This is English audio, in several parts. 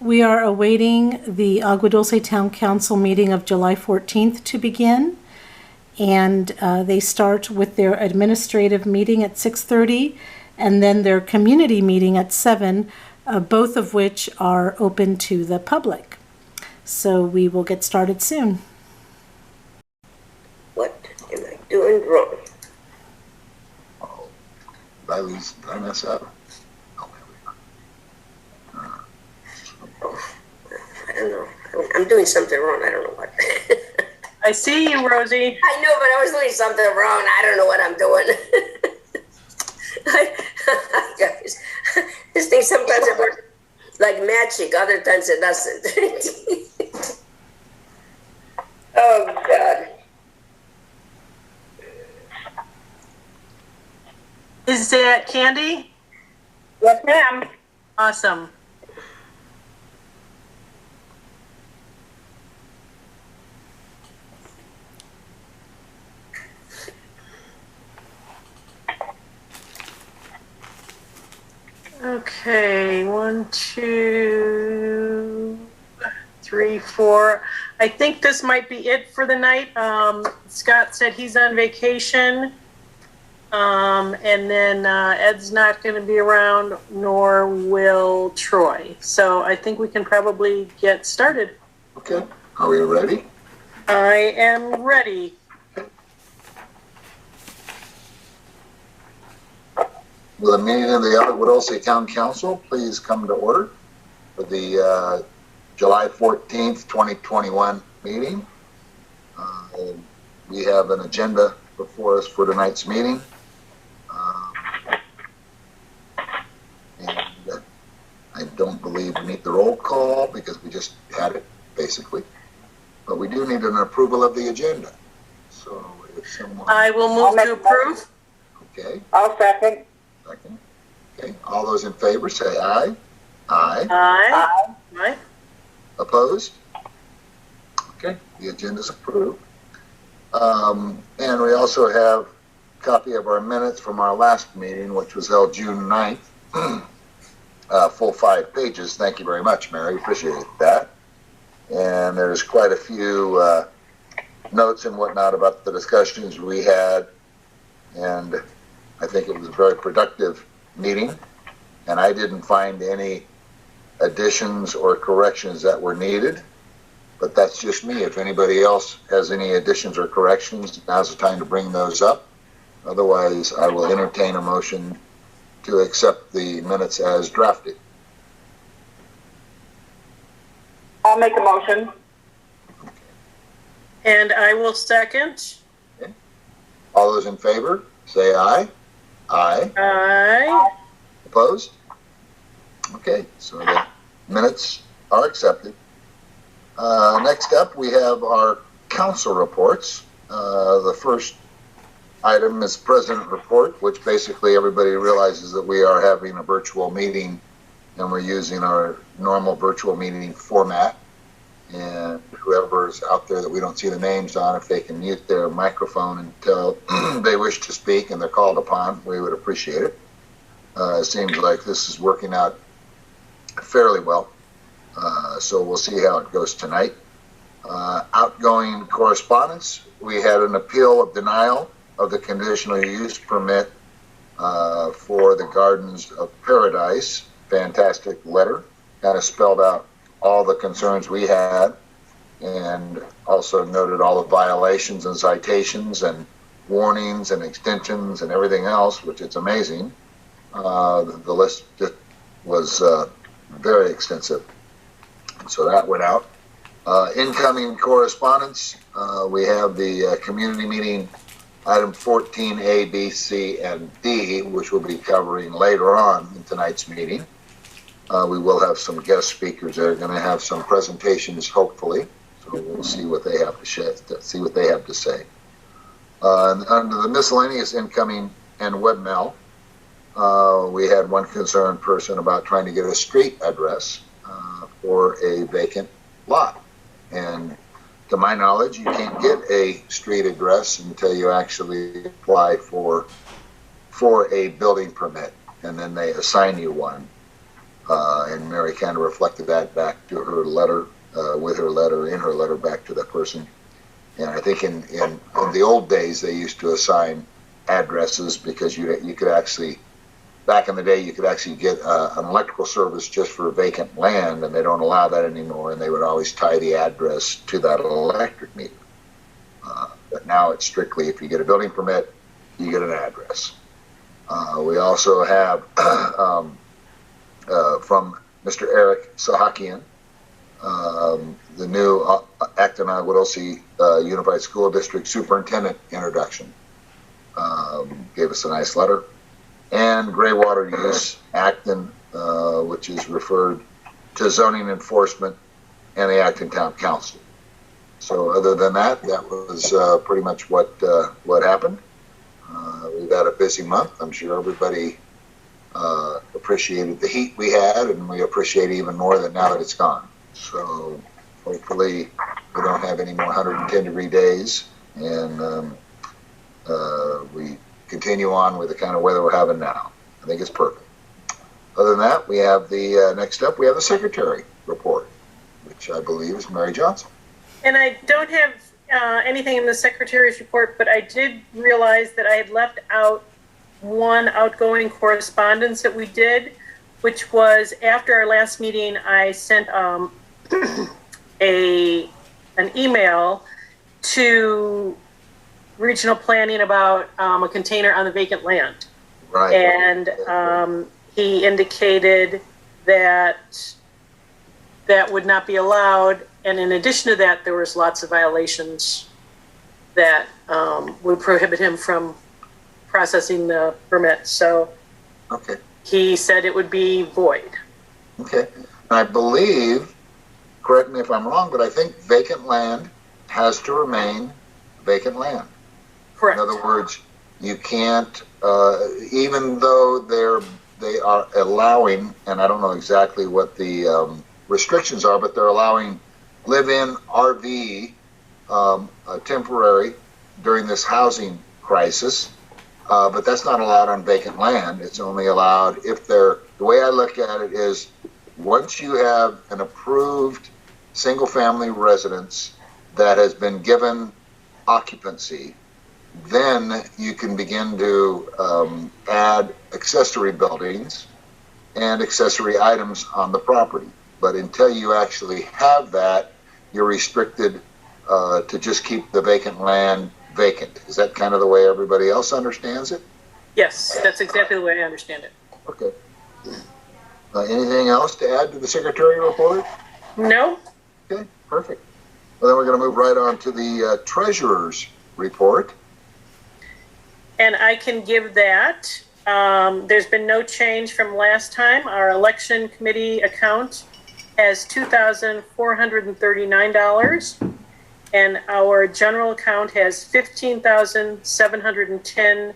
We are awaiting the Agua Dulce Town Council meeting of July 14th to begin. And they start with their administrative meeting at 6:30 and then their community meeting at 7, both of which are open to the public. So we will get started soon. What am I doing wrong? Oh, did I mess up? Oh, there we are. I don't know. I'm doing something wrong. I don't know what. I see you, Rosie. I know, but I was doing something wrong. I don't know what I'm doing. Guys, this thing sometimes it works like magic. Other times it doesn't. Oh, God. Is that Candy? Yes, ma'am. Awesome. Okay, 1, 2, 3, 4. I think this might be it for the night. Scott said he's on vacation. And then Ed's not going to be around, nor will Troy. So I think we can probably get started. Okay, are we ready? I am ready. Will the meeting of the Agua Dulce Town Council please come to order for the July 14th, 2021 meeting. We have an agenda before us for tonight's meeting. And I don't believe we need the roll call because we just had it, basically. But we do need an approval of the agenda. So if someone... I will move to approve. Okay. I'll second. Second. Okay. All those in favor say aye. Aye. Aye. Aye. Opposed? Okay. The agenda is approved. And we also have a copy of our minutes from our last meeting, which was held June 9th. Full 5 pages. Thank you very much, Mary. Appreciate that. And there's quite a few notes and whatnot about the discussions we had. And I think it was a very productive meeting. And I didn't find any additions or corrections that were needed. But that's just me. If anybody else has any additions or corrections, now's the time to bring those up. Otherwise, I will entertain a motion to accept the minutes as drafted. I'll make a motion. And I will second. Okay. All those in favor, say aye. Aye. Aye. Opposed? Okay, so the minutes are accepted. Next up, we have our council reports. The first item is president report, which basically everybody realizes that we are having a virtual meeting and we're using our normal virtual meeting format. And whoever's out there that we don't see the names on, if they can mute their microphone until they wish to speak and they're called upon, we would appreciate it. It seems like this is working out fairly well. So we'll see how it goes tonight. Outgoing correspondence, we had an appeal of denial of the conditional use permit for the Gardens of Paradise. Fantastic letter, kind of spelled out all the concerns we had and also noted all the violations and citations and warnings and extensions and everything else, which is amazing. The list was very extensive. So that went out. Incoming correspondence, we have the community meeting item 14A, B, C, and D, which we'll be covering later on in tonight's meeting. We will have some guest speakers that are going to have some presentations, hopefully. So we'll see what they have to say. Under the miscellaneous incoming and webmail, we had one concerned person about trying to get a street address for a vacant lot. And to my knowledge, you can't get a street address until you actually apply for a building permit, and then they assign you one. And Mary kind of reflected that back to her letter, in her letter back to that person. And I think in the old days, they used to assign addresses because you could actually, back in the day, you could actually get an electrical service just for vacant land, and they don't allow that anymore, and they would always tie the address to that electric meter. But now it's strictly, if you get a building permit, you get an address. We also have from Mr. Eric Sahakian, the new Acton Aguadulce Unified School District Superintendent introduction. Gave us a nice letter. And gray water use, Acton, which is referred to zoning enforcement and the Acton Town Council. So other than that, that was pretty much what happened. We've had a busy month. I'm sure everybody appreciated the heat we had, and we appreciate it even more than now that it's gone. So hopefully we don't have any more 110-degree days, and we continue on with the kind of weather we're having now. I think it's perfect. Other than that, we have the next up, we have the secretary report, which I believe is Mary Johnson. And I don't have anything in the secretary's report, but I did realize that I had left out one outgoing correspondence that we did, which was after our last meeting, I sent an email to regional planning about a container on the vacant land. Right. And he indicated that that would not be allowed. And in addition to that, there was lots of violations that would prohibit him from processing the permit. So Okay. he said it would be void. Okay. And I believe, correct me if I'm wrong, but I think vacant land has to remain vacant land. Correct. In other words, you can't, even though they are allowing, and I don't know exactly what the restrictions are, but they're allowing live-in RV temporary during this housing crisis. But that's not allowed on vacant land. It's only allowed if the way I look at it is, once you have an approved single-family residence that has been given occupancy, then you can begin to add accessory buildings and accessory items on the property. But until you actually have that, you're restricted to just keep the vacant land vacant. Is that kind of the way everybody else understands it? Yes, that's exactly the way I understand it. Okay. Anything else to add to the secretary report? No? Okay, perfect. Well, then we're going to move right on to the treasurer's report. And I can give that. There's been no change from last time. Our election committee account has $2,439. And our general account has $15,710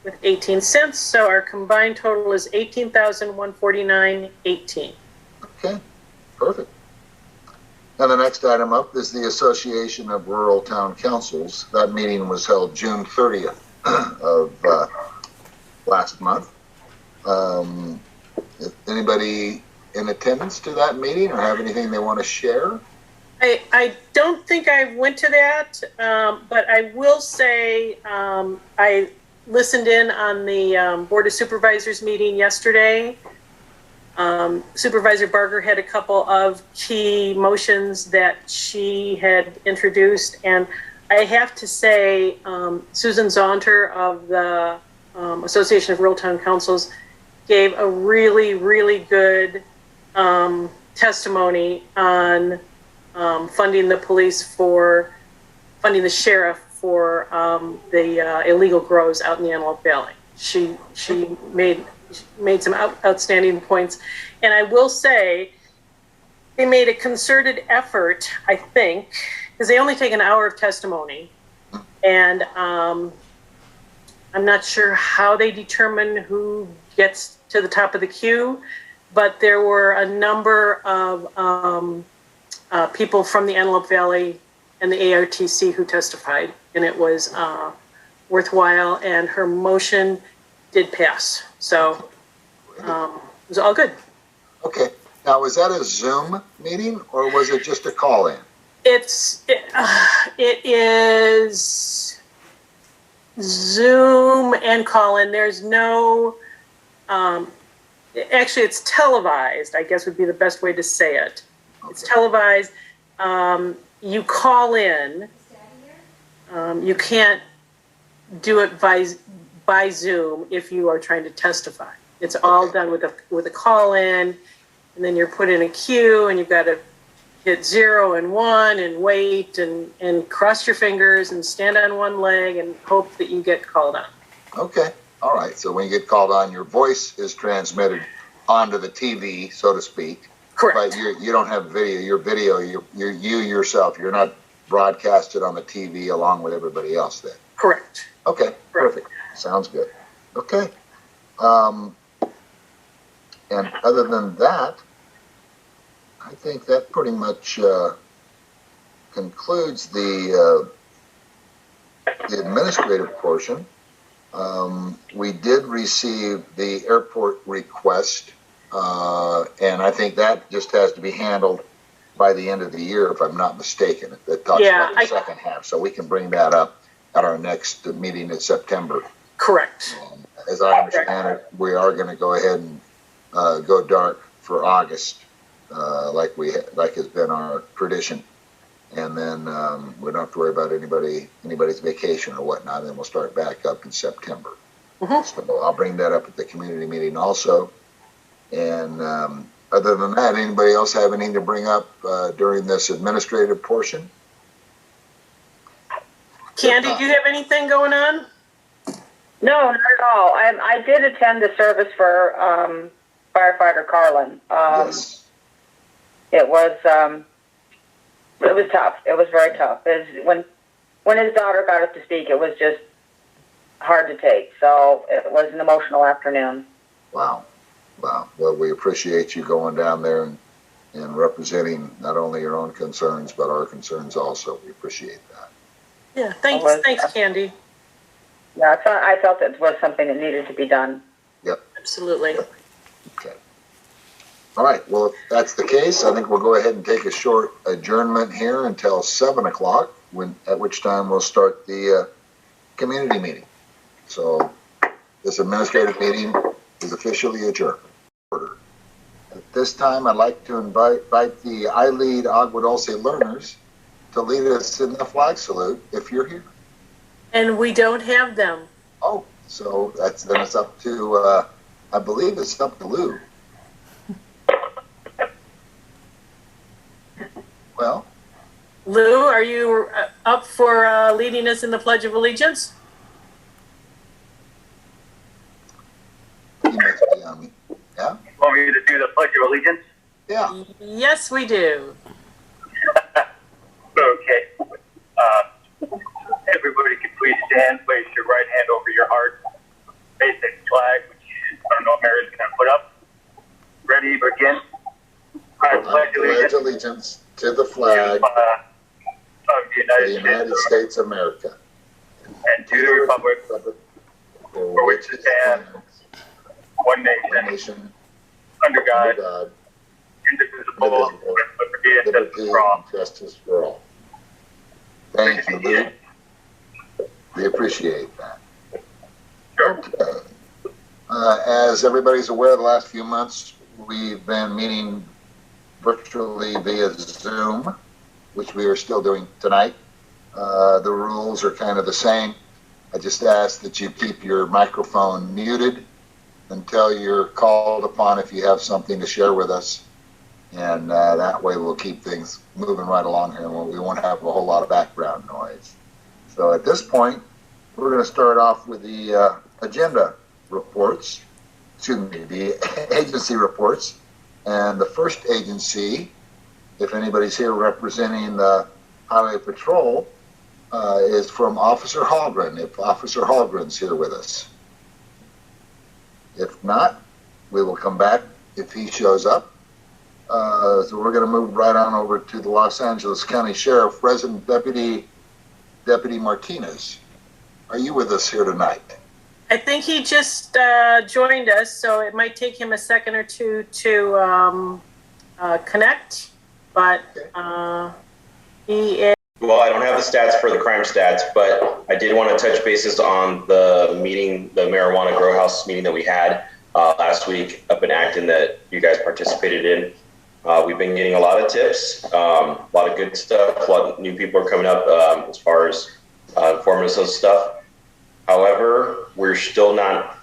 with 18 cents. So our combined total is $18,149.18. Okay, perfect. And the next item up is the Association of Rural Town Councils. That meeting was held June 30th of last month. Is anybody in attendance to that meeting or have anything they want to share? I don't think I went to that, but I will say I listened in on the Board of Supervisors meeting yesterday. Supervisor Barger had a couple of key motions that she had introduced, and I have to say Susan Zonter of the Association of Rural Town Councils gave a really, really good testimony on funding the police funding the sheriff for the illegal grows out in the Antelope Valley. She made some outstanding points. And I will say they made a concerted effort, I think, because they only take an hour of testimony. And I'm not sure how they determine who gets to the top of the queue, but there were a number of people from the Antelope Valley and the Adtc who testified, and it was worthwhile, and her motion did pass. So it was all good. Okay. Now, was that a Zoom meeting or was it just a call-in? It is Zoom and call-in. There's no, actually it's televised, I guess would be the best way to say it. Okay. It's televised. You call in. You can't do it by Zoom if you are trying to testify. It's all done with a call-in, and then you're put in a queue, and you've got to hit 0 and 1 and wait and cross your fingers and stand on one leg and hope that you get called on. Okay. All right. So when you get called on, your voice is transmitted onto the TV, so to speak. Correct. But you don't have video. Your video, you're you yourself. You're not broadcasted on the TV along with everybody else then. Correct. Okay. Perfect. Sounds good. Okay. And other than that, I think that pretty much concludes the administrative portion. We did receive the airport request, and I think that just has to be handled by the end of the year, if I'm not mistaken. That talks about the second half, so we can bring that up at our next meeting in September. Correct. As I understand it, we are going to go ahead and go dark for August. Like has been our tradition, and then we don't have to worry about anybody's vacation or whatnot. And then we'll start back up in September. Mm-hmm. So I'll bring that up at the community meeting also. And other than that, anybody else have anything to bring up during this administrative portion? Candy, do you have anything going on? No, not at all. I did attend the service for firefighter Carlin. Yes. It was tough. It was very tough. When his daughter got up to speak, it was just hard to take. So it was an emotional afternoon. Wow. Well, we appreciate you going down there and representing not only your own concerns, but our concerns also. We appreciate that. Yeah, thanks, Candy. Yeah, I felt it was something that needed to be done. Yep. Absolutely. Yep. Okay. All right. Well, if that's the case, I think we'll go ahead and take a short adjournment here until 7 o'clock, at which time we'll start the community meeting. So this administrative meeting is officially adjourned. At this time, I'd like to invite the iLead Agua Dulce learners to lead us in the flag salute if you're here. And we don't have them. Oh, so then it's up to, I believe it's up to Lou. Well, Lou, are you up for leading us in the Pledge of Allegiance? he must be on me. Yeah? Want me to do the Pledge of Allegiance? Yeah. Yes, we do. Okay. Everybody can please stand, place your right hand over your heart, face the flag, which I don't know if Mary's going to put up. Ready, begin. I pledge allegiance to the flag of the United States of America and to the republic for which it stands, one nation, under God, indivisible, with liberty and justice for all. Thank you, Lou. We appreciate that. Sure. Okay. As everybody's aware, the last few months we've been meeting virtually via Zoom, which we are still doing tonight. The rules are kind of the same. I just ask that you keep your microphone muted until you're called upon if you have something to share with us. And that way we'll keep things moving right along here and we won't have a whole lot of background noise. So at this point, we're going to start off with the agenda reports, the agency reports. And the first agency, if anybody's here representing the Highway Patrol, is from Officer Hallgren, if Officer Hallgren's here with us. If not, we will come back if he shows up. So we're going to move right on over to the Los Angeles County Sheriff, Resident Deputy Martinez. Are you with us here tonight? I think he just joined us, so it might take him a second or two to connect, but he is. Well, I don't have the stats for the crime stats, but I did want to touch bases on the meeting, the marijuana grow house meeting that we had last week up in Acton that you guys participated in. We've been getting a lot of tips, a lot of good stuff. A lot of new people are coming up as far as informing us of stuff. However, they're still not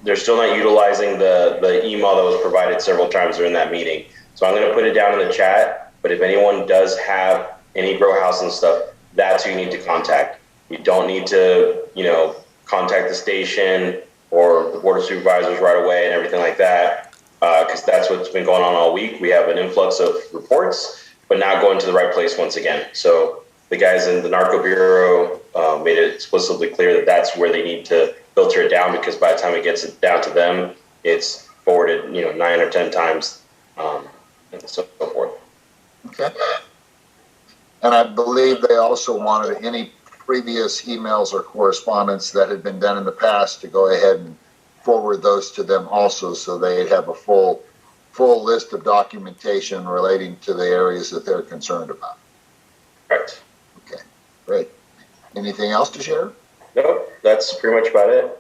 utilizing the email that was provided several times during that meeting. So I'm going to put it down in the chat, but if anyone does have any grow house and stuff, that's who you need to contact. You don't need to, contact the station or the board of supervisors right away and everything like that, because that's what's been going on all week. We have an influx of reports, but not going to the right place once again. So the guys in the Narco Bureau made it explicitly clear that that's where they need to filter it down, because by the time it gets down to them, it's forwarded, 9 or 10 times, and so forth. Okay. And I believe they also wanted any previous emails or correspondence that had been done in the past to go ahead and forward those to them also, so they'd have a full list of documentation relating to the areas that they're concerned about. Correct. Okay, great. Anything else to share? Nope, that's pretty much about it.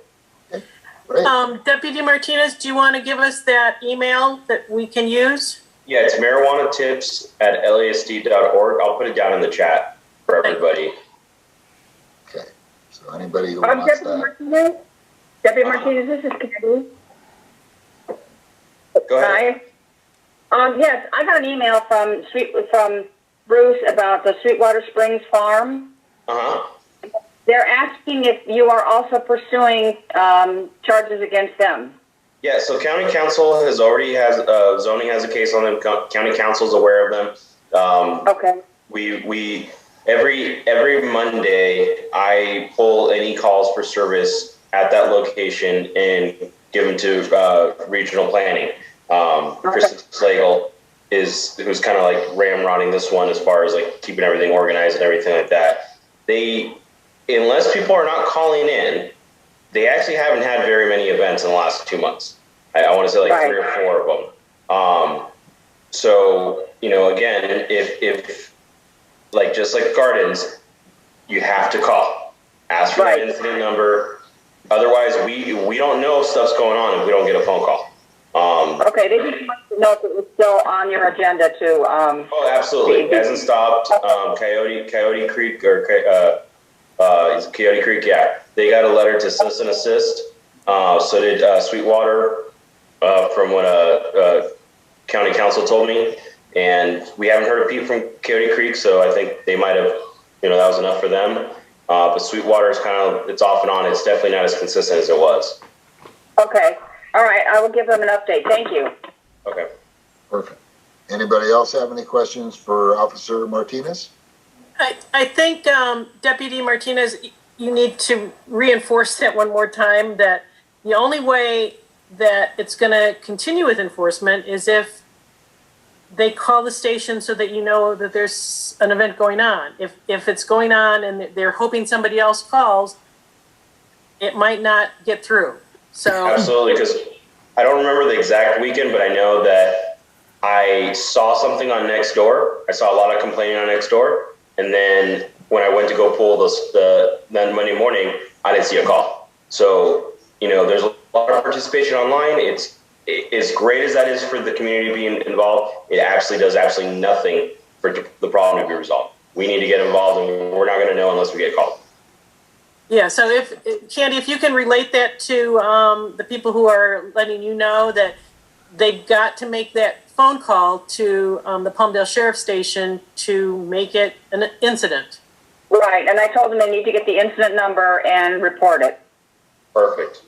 Okay, great. Deputy Martinez, do you want to give us that email that we can use? Yeah, it's marijuanatips@lasd.org. I'll put it down in the chat for everybody. Okay, so anybody who wants that. Deputy Martinez, this is Candy. Go ahead. Hi. Yes, I got an email from Bruce about the Sweetwater Springs Farm. They're asking if you are also pursuing charges against them. Yeah, so county council zoning has a case on them. County council's aware of them. Okay. We every Monday I pull any calls for service at that location and give them to regional planning. Chris Slagle who's kind of like ramrodding this one as far as like keeping everything organized and everything like that. Unless people are not calling in, they actually haven't had very many events in the last 2 months. I want to say like 3 or 4 of them. So, again, if like, just like gardens, you have to call, ask for that incident number. Otherwise, we don't know if stuff's going on if we don't get a phone call. Okay, they just want to know if it was still on your agenda to. Oh, absolutely. It hasn't stopped. Coyote Creek Coyote Creek, yeah. They got a letter to citizen assist. So did Sweetwater, from what county council told me. And we haven't heard a peep from Coyote Creek, so I think they might have, that was enough for them. But Sweetwater is it's off and on. It's definitely not as consistent as it was. Okay. All right. I will give them an update. Thank you. Okay. Perfect. Anybody else have any questions for Officer Martinez? I think, Deputy Martinez, you need to reinforce that one more time, that the only way that it's going to continue with enforcement is if they call the station so that you know that there's an event going on. If it's going on and they're hoping somebody else calls, it might not get through. So absolutely, because I don't remember the exact weekend, but I know that I saw something on Nextdoor. I saw a lot of complaining on Nextdoor. And then when I went to go pull then Monday morning, I didn't see a call. So, there's a lot of participation online. It's as great as that is for the community being involved. It actually does absolutely nothing for the problem to be resolved. We need to get involved, and we're not going to know unless we get called. Yeah. So Candy, if you can relate that to the people who are letting you know that they've got to make that phone call to the Palmdale Sheriff's Station to make it an incident. Right, and I told them they need to get the incident number and report it. Perfect.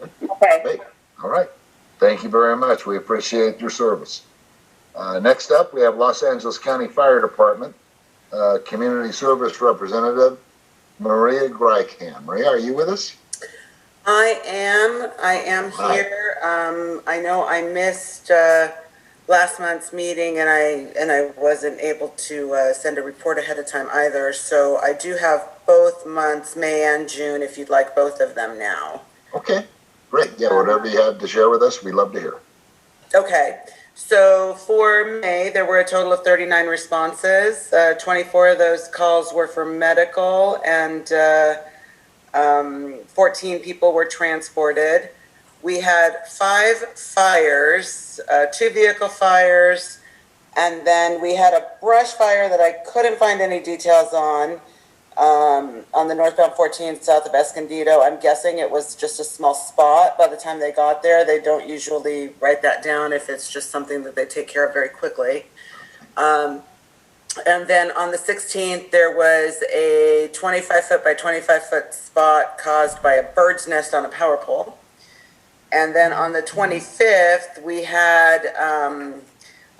Okay. Great. All right. Thank you very much. We appreciate your service. Next up, we have Los Angeles County Fire Department Community Service Representative Maria Greikham. Maria, are you with us? I am here. I know I missed last month's meeting, and I wasn't able to send a report ahead of time either. So I do have both months, May and June, if you'd like both of them now. Okay, great. Yeah, whatever you have to share with us, we'd love to hear. Okay, so for May, there were a total of 39 responses. 24 of those calls were for medical, and 14 people were transported. We had 5 fires, 2 vehicle fires, and then we had a brush fire that I couldn't find any details on the northbound 14 south of Escondido. I'm guessing it was just a small spot. By the time they got there, they don't usually write that down if it's just something that they take care of very quickly. And then on the 16th, there was a 25-foot by 25-foot spot caused by a bird's nest on a power pole. And then on the 25th, we had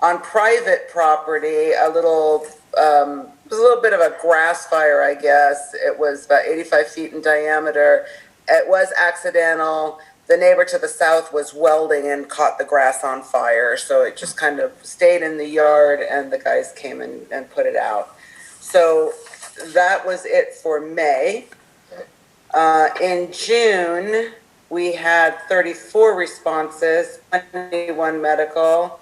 on private property a little it was a little bit of a grass fire, I guess. It was about 85 feet in diameter. It was accidental. The neighbor to the south was welding and caught the grass on fire. So it just kind of stayed in the yard, and the guys came and put it out. So that was it for May. In June, we had 34 responses, 21 medical,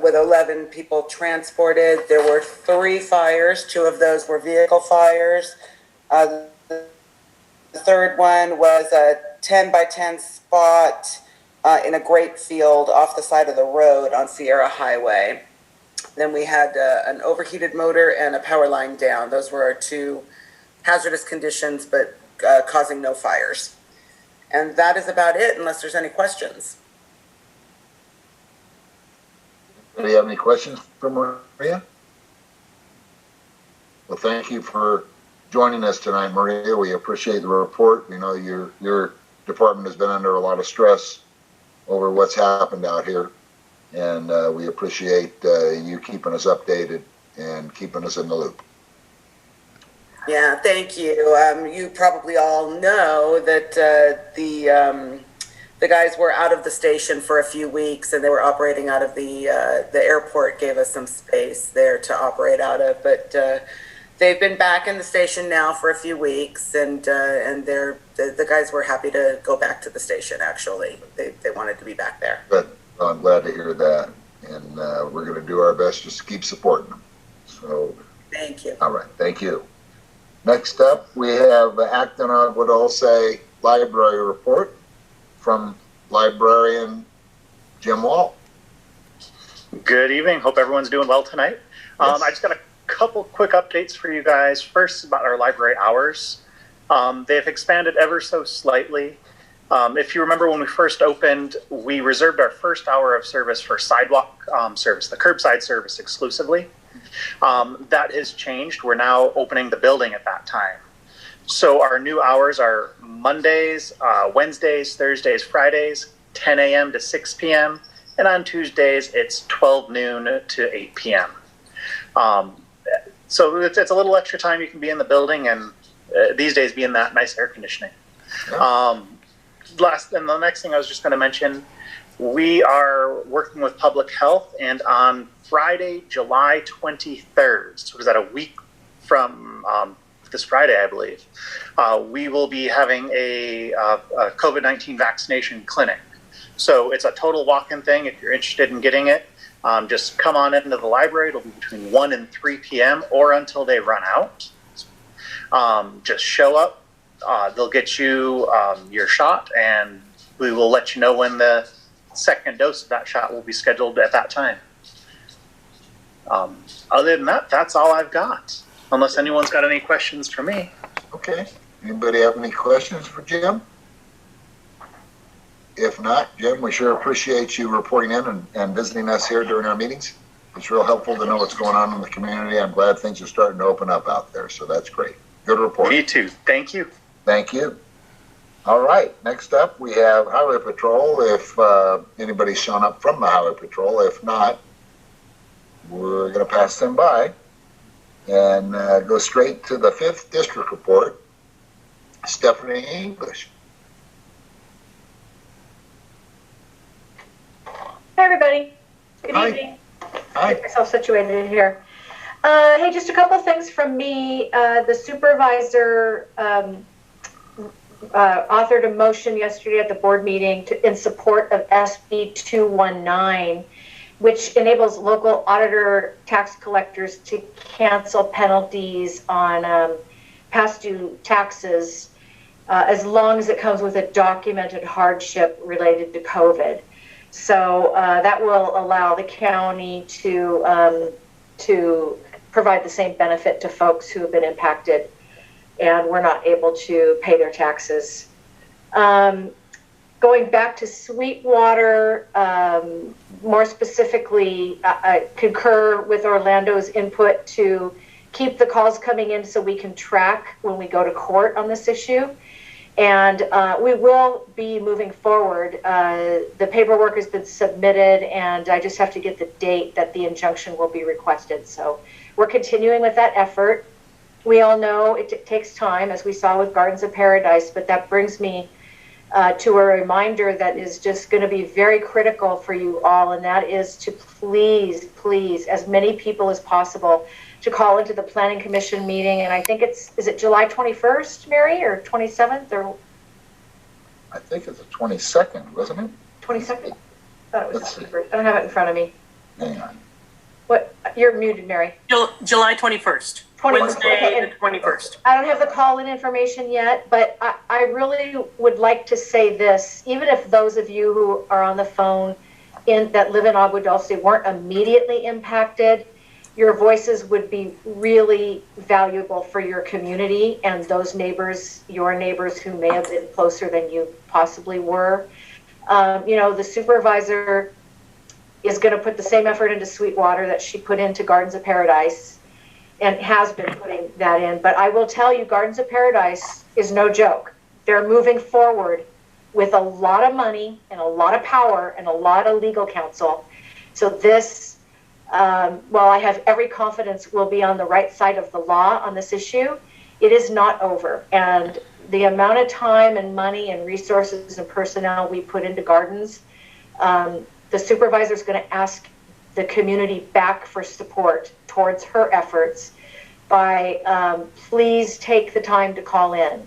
with 11 people transported. There were 3 fires. 2 of those were vehicle fires. The third one was a 10 by 10 spot in a grape field off the side of the road on Sierra Highway. Then we had an overheated motor and a power line down. Those were our 2 hazardous conditions, but causing no fires. And that is about it, unless there's any questions. Do you have any questions for Maria? Well, thank you for joining us tonight, Maria. We appreciate the report. We know your department has been under a lot of stress over what's happened out here, and we appreciate you keeping us updated and keeping us in the loop. Yeah, thank you. You probably all know that the guys were out of the station for a few weeks, and they were operating out of the airport. Gave us some space there to operate out of, but they've been back in the station now for a few weeks, and the guys were happy to go back to the station. Actually, they wanted to be back there. Good. Well, I'm glad to hear that, and we're going to do our best just to keep supporting them. So, thank you. All right, thank you. Next up, we have Acton Agua Dulce Library Report from librarian Jim Wall. Good evening. Hope everyone's doing well tonight. Yes. I just got a couple quick updates for you guys. First, about our library hours. They've expanded ever so slightly. If you remember when we first opened, we reserved our first hour of service for sidewalk service, the curbside service exclusively. That has changed. We're now opening the building at that time. So our new hours are Mondays, Wednesdays, Thursdays, Fridays, 10 a.m. to 6 p.m. And on Tuesdays, it's 12 noon to 8 p.m. So it's a little extra time you can be in the building, and these days be in that nice air conditioning. And the next thing I was just going to mention, we are working with public health, and on Friday, July 23rd, so is that a week from this Friday, I believe, we will be having a COVID-19 vaccination clinic. So it's a total walk-in thing. If you're interested in getting it, just come on into the library. It'll be between 1 and 3 p.m. or until they run out. Just show up. They'll get you your shot, and we will let you know when the second dose of that shot will be scheduled at that time. Other than that, that's all I've got. Unless anyone's got any questions for me. Okay. Anybody have any questions for Jim? If not, Jim, we sure appreciate you reporting in and visiting us here during our meetings. It's real helpful to know what's going on in the community. I'm glad things are starting to open up out there, so that's great. Good report. Me too. Thank you. Thank you. All right. Next up, we have Highway Patrol. If anybody's shown up from the Highway Patrol, if not, we're going to pass them by and go straight to the 5th District Report. Stephanie English. Hi, everybody. Good evening. Hi. Get myself situated here. Hey, just a couple things from me. The supervisor authored a motion yesterday at the board meeting in support of SB 219, which enables local auditor tax collectors to cancel penalties on past due taxes as long as it comes with a documented hardship related to COVID. So that will allow the county to provide the same benefit to folks who have been impacted and were not able to pay their taxes. Going back to Sweetwater, more specifically, I concur with Orlando's input to keep the calls coming in so we can track when we go to court on this issue. And we will be moving forward. The paperwork has been submitted, and I just have to get the date that the injunction will be requested. So we're continuing with that effort. We all know it takes time, as we saw with Gardens of Paradise, but that brings me to a reminder that is just going to be very critical for you all, and that is to please, as many people as possible, to call into the Planning Commission meeting. And I think is it July 21st, Mary, or 27th, or? I think it's the 22nd, wasn't it? 22nd? I thought it was the 21st. I don't have it in front of me. Hang on. What? You're muted, Mary. July 21st. Wednesday, the 21st. I don't have the call-in information yet, but I really would like to say this, even if those of you who are on the phone that live in Agua Dulce weren't immediately impacted, your voices would be really valuable for your community and those neighbors, your neighbors who may have been closer than you possibly were. The supervisor is going to put the same effort into Sweetwater that she put into Gardens of Paradise, and has been putting that in. But I will tell you, Gardens of Paradise is no joke. They're moving forward with a lot of money and a lot of power and a lot of legal counsel. So this, while I have every confidence we'll be on the right side of the law on this issue, it is not over. And the amount of time and money and resources and personnel we put into Gardens, the supervisor is going to ask the community back for support towards her efforts by please take the time to call in.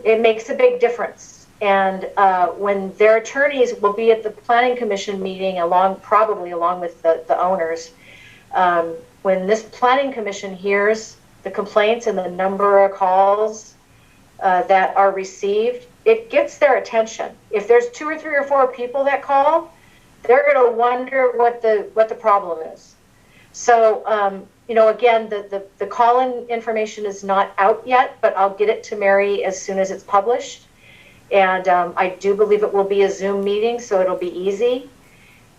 It makes a big difference. And when their attorneys will be at the Planning Commission meeting, probably along with the owners, when this Planning Commission hears the complaints and the number of calls that are received, it gets their attention. If there's 2 or 3 or 4 people that call, they're going to wonder what the problem is. So, again, the call-in information is not out yet, but I'll get it to Mary as soon as it's published. And I do believe it will be a Zoom meeting, so it'll be easy.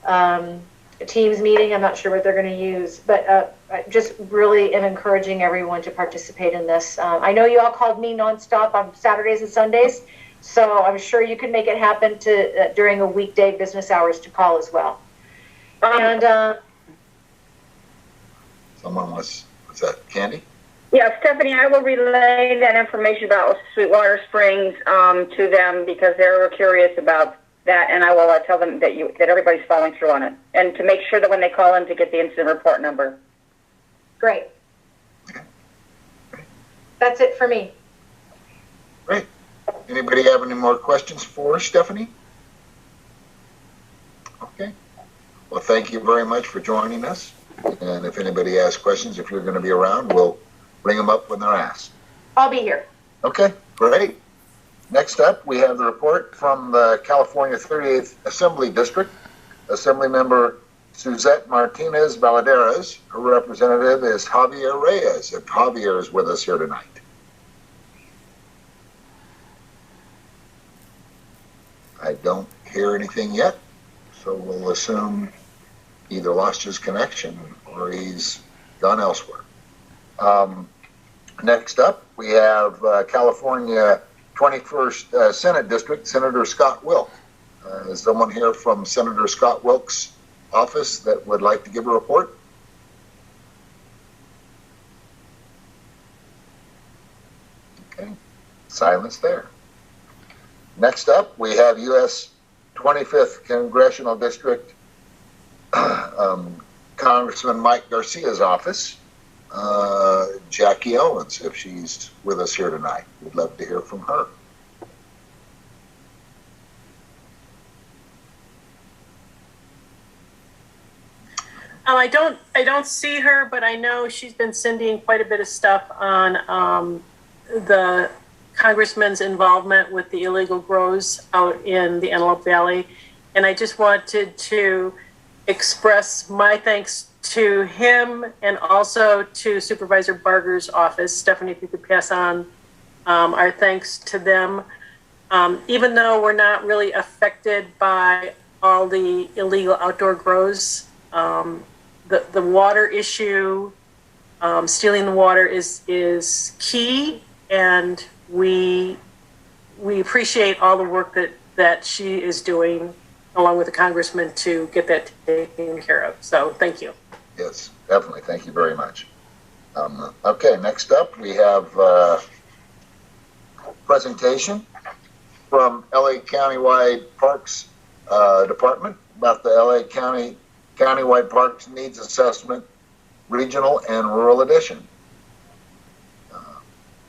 A Teams meeting, I'm not sure what they're going to use, but I just really am encouraging everyone to participate in this. I know you all called me nonstop on Saturdays and Sundays, so I'm sure you can make it happen during a weekday business hours to call as well. And Someone was that Candy? Yeah, Stephanie, I will relay that information about Sweetwater Springs to them because they're curious about that, and I will tell them that everybody's following through on it, and to make sure that when they call in to get the incident report number. great. That's it for me. Great. Anybody have any more questions for Stephanie? Okay. Well, thank you very much for joining us. And if anybody has questions, if you're going to be around, we'll bring them up when they're asked. I'll be here. Okay, great. Next up, we have the report from the California 38th Assembly District. Assembly member Suzette Martinez Valadares. Her representative is Javier Reyes, and Javier is with us here tonight. I don't hear anything yet, so we'll assume either lost his connection or he's gone elsewhere. Next up, we have California 21st Senate District, Senator Scott Wilk. Is someone here from Senator Scott Wilk's office that would like to give a report? Okay, silence there. Next up, we have U.S. 25th Congressional District, Congressman Mike Garcia's office. Jackie Owens, if she's with us here tonight. We'd love to hear from her. I don't see her, but I know she's been sending quite a bit of stuff on the congressman's involvement with the illegal grows out in the Antelope Valley. And I just wanted to express my thanks to him and also to Supervisor Barger's office. Stephanie, if you could pass on our thanks to them. Even though we're not really affected by all the illegal outdoor grows, the water issue, stealing the water is key, and we appreciate all the work that she is doing along with the congressman to get that taken care of. So thank you. Yes, definitely. Thank you very much. Okay, next up we have presentation from LA Countywide Parks Department about the LA Countywide Parks Needs Assessment, Regional and Rural Edition.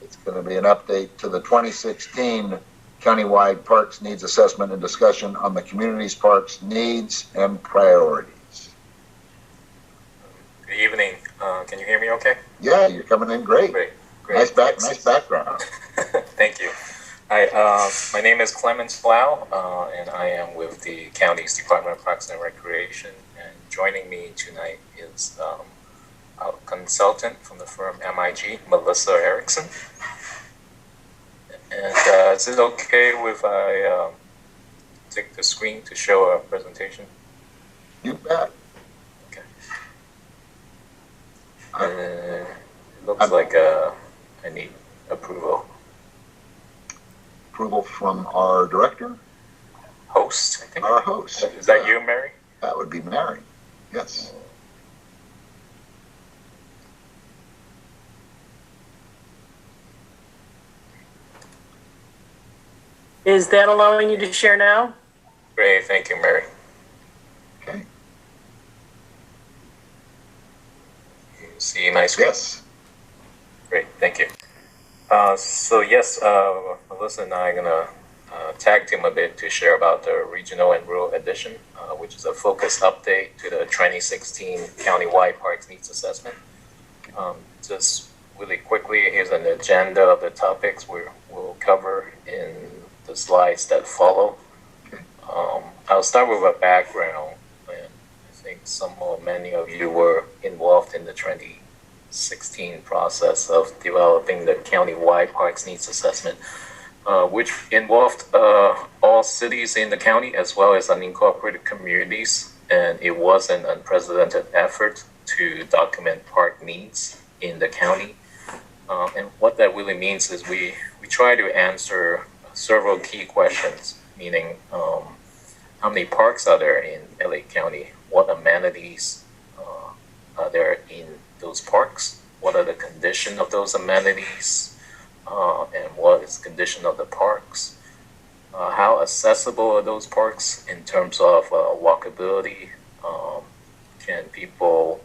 It's going to be an update to the 2016 Countywide Parks Needs Assessment and discussion on the community's parks needs and priorities. Good evening. Can you hear me okay? Yeah, you're coming in great. Great. Nice background. Thank you. Hi, my name is Clemens Blau, and I am with the county's Department of Parks and Recreation. And joining me tonight is a consultant from the firm MIG, Melissa Erickson. And is it okay if I take the screen to show our presentation? You bet. Okay. It looks like I need approval. Approval from our director? Host, I think. Our host. Is that you, Mary? That would be Mary, yes. Is that allowing you to share now? Great, thank you, Mary. Okay. You see my screen? Yes. Great, thank you. So yes, Melissa and I are gonna tag team a bit to share about the Regional and Rural Edition, which is a focused update to the 2016 Countywide Parks Needs Assessment. Just really quickly, here's an agenda of the topics we'll cover in the slides that follow. I'll start with a background, and I think many of you were involved in the 2016 process of developing the Countywide Parks Needs Assessment, which involved all cities in the county as well as unincorporated communities, and it was an unprecedented effort to document park needs in the county. And what that really means is we try to answer several key questions, meaning how many parks are there in LA County? What amenities are there in those parks? What are the condition of those amenities? And what is the condition of the parks? How accessible are those parks in terms of walkability? Can people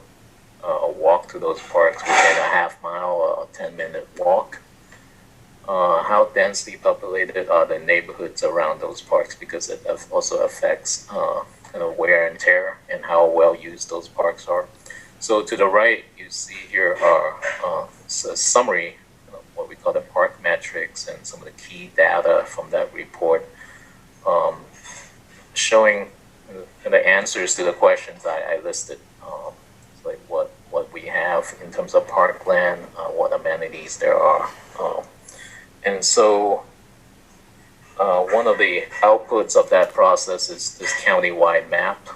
walk to those parks within a half-mile or 10-minute walk? How densely populated are the neighborhoods around those parks, because it also affects kind of wear and tear and how well used those parks are. So to the right, you see here are a summary, what we call the park metrics, and some of the key data from that report, showing the answers to the questions I listed, like what we have in terms of parkland, what amenities there are. And so one of the outputs of that process is this countywide map,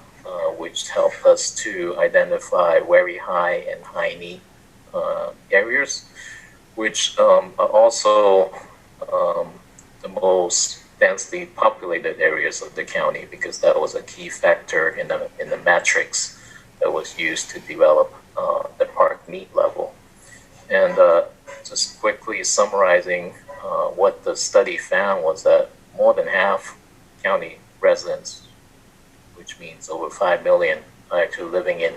which helped us to identify very high and high need areas, which are also the most densely populated areas of the county, because that was a key factor in the metrics that was used to develop the park need level. And just quickly summarizing, what the study found was that more than half county residents, which means over 5 million, are actually living in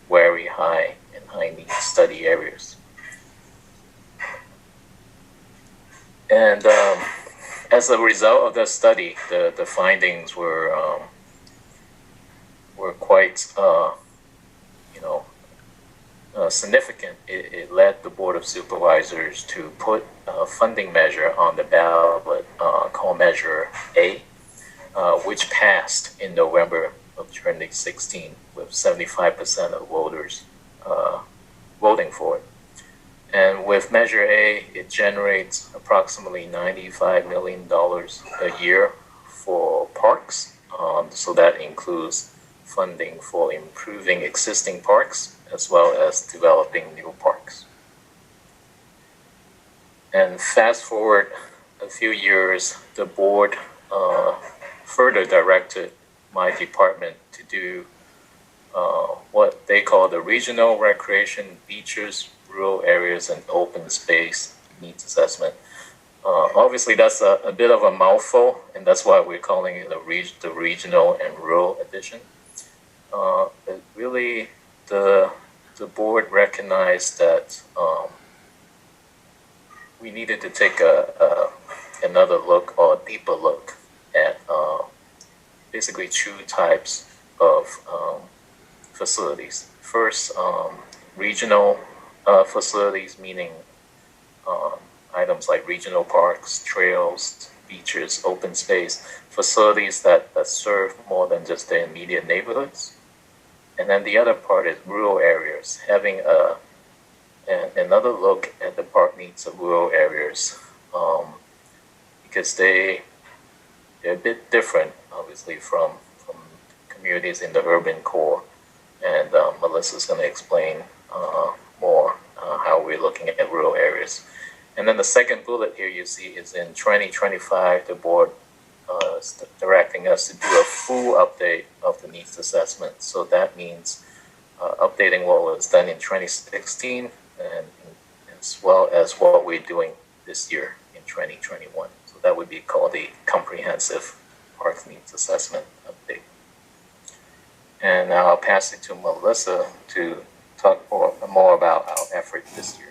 very high and high need study areas. And as a result of that study, the findings were quite significant. It led the Board of Supervisors to put a funding measure on the ballot called Measure A, which passed in November of 2016 with 75% of voters voting for it. And with Measure A, it generates approximately $95 million a year for parks. So that includes funding for improving existing parks as well as developing new parks. And fast forward a few years, the board further directed my department to do what they call the Regional Recreation Beaches, Rural Areas, and Open Space Needs Assessment. Obviously, that's a bit of a mouthful, and that's why we're calling it the Regional and Rural Edition. But really, the board recognized that we needed to take another look or a deeper look at basically two types of facilities. First, regional facilities, meaning items like regional parks, trails, beaches, open space, facilities that serve more than just the immediate neighborhoods. And then the other part is rural areas, having another look at the park needs of rural areas, because they're a bit different, obviously, from communities in the urban core. And Melissa's going to explain more how we're looking at rural areas. And then the second bullet here you see is in 2025, the board is directing us to do a full update of the needs assessment. So that means updating what was done in 2016 and as well as what we're doing this year in 2021. So that would be called the comprehensive park needs assessment update. And now I'll pass it to Melissa to talk more about our effort this year.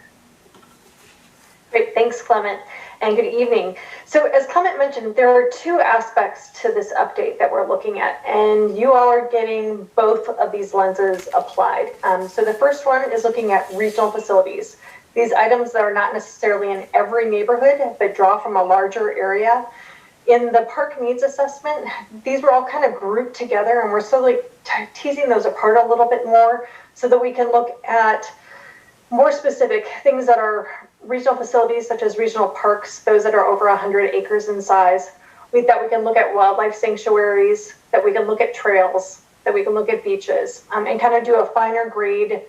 Great, thanks, Clement, and good evening. So as Clement mentioned, there are two aspects to this update that we're looking at, and you all are getting both of these lenses applied. So the first one is looking at regional facilities. These items that are not necessarily in every neighborhood, but draw from a larger area. In the park needs assessment, these were all kind of grouped together, and we're slowly teasing those apart a little bit more so that we can look at more specific things that are regional facilities, such as regional parks, those that are over 100 acres in size, that we can look at wildlife sanctuaries, that we can look at trails, that we can look at beaches, and kind of do a finer grade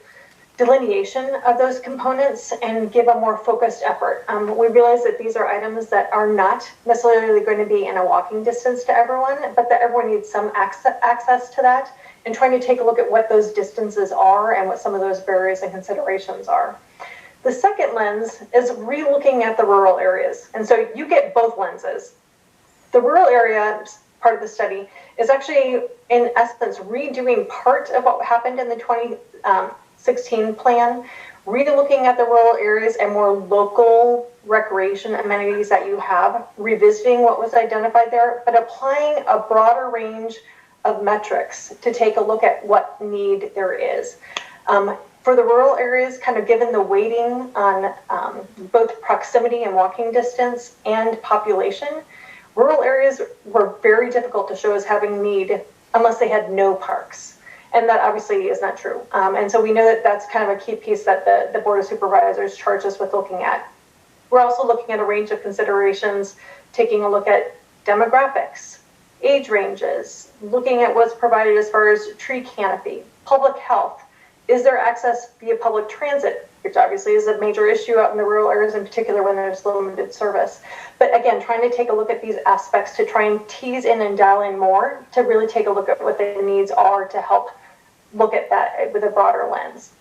delineation of those components and give a more focused effort. We realize that these are items that are not necessarily going to be in a walking distance to everyone, but that everyone needs some access to that, and trying to take a look at what those distances are and what some of those barriers and considerations are. The second lens is re-looking at the rural areas. And so you get both lenses. The rural area part of the study is actually, in essence, redoing part of what happened in the 2016 plan, re-looking at the rural areas and more local recreation amenities that you have, revisiting what was identified there, but applying a broader range of metrics to take a look at what need there is. For the rural areas, kind of given the weighting on both proximity and walking distance and population, rural areas were very difficult to show as having need unless they had no parks. And that obviously is not true. And so we know that that's kind of a key piece that the Board of Supervisors charged us with looking at. We're also looking at a range of considerations, taking a look at demographics, age ranges, looking at what's provided as far as tree canopy, public health. Is there access via public transit, which obviously is a major issue out in the rural areas, in particular when there's limited service. But again, trying to take a look at these aspects to try and tease in and dial in more to really take a look at what the needs are to help look at that with a broader lens.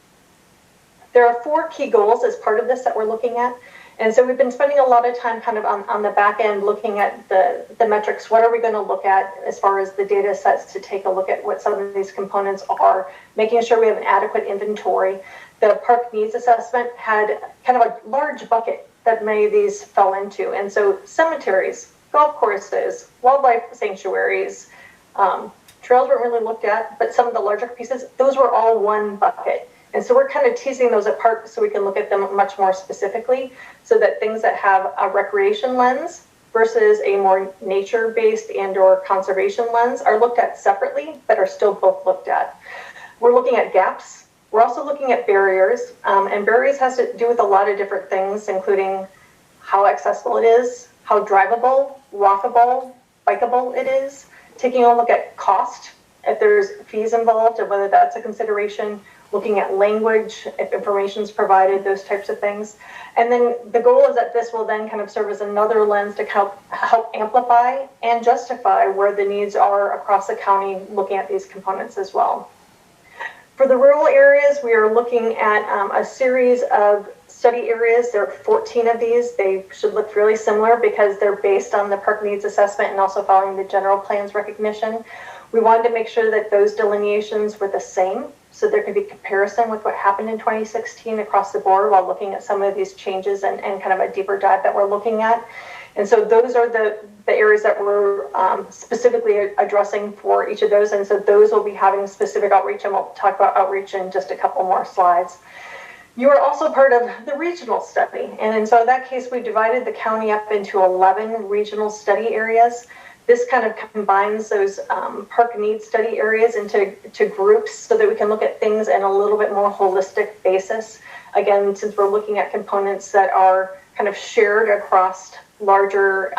There are 4 key goals as part of this that we're looking at. And so we've been spending a lot of time kind of on the back end looking at the metrics. What are we going to look at as far as the data sets to take a look at what some of these components are, making sure we have an adequate inventory. The park needs assessment had kind of a large bucket that many of these fell into. And so cemeteries, golf courses, wildlife sanctuaries, trails weren't really looked at, but some of the larger pieces, those were all one bucket. And so we're kind of teasing those apart so we can look at them much more specifically, so that things that have a recreation lens versus a more nature-based and or conservation lens are looked at separately, but are still both looked at. We're looking at gaps. We're also looking at barriers, and barriers has to do with a lot of different things, including how accessible it is, how drivable, walkable, bikeable it is, taking a look at cost, if there's fees involved, and whether that's a consideration, looking at language, if information is provided, those types of things. And then the goal is that this will then kind of serve as another lens to help amplify and justify where the needs are across the county, looking at these components as well. For the rural areas, we are looking at a series of study areas. There are 14 of these. They should look really similar because they're based on the park needs assessment and also following the general plans recognition. We wanted to make sure that those delineations were the same, so there could be comparison with what happened in 2016 across the board while looking at some of these changes and kind of a deeper dive that we're looking at. And so those are the areas that we're specifically addressing for each of those. And so those will be having specific outreach, and we'll talk about outreach in just a couple more slides. You are also part of the regional study. And so in that case, we divided the county up into 11 regional study areas. This kind of combines those park needs study areas into groups so that we can look at things in a little bit more holistic basis. Again, since we're looking at components that are kind of shared across larger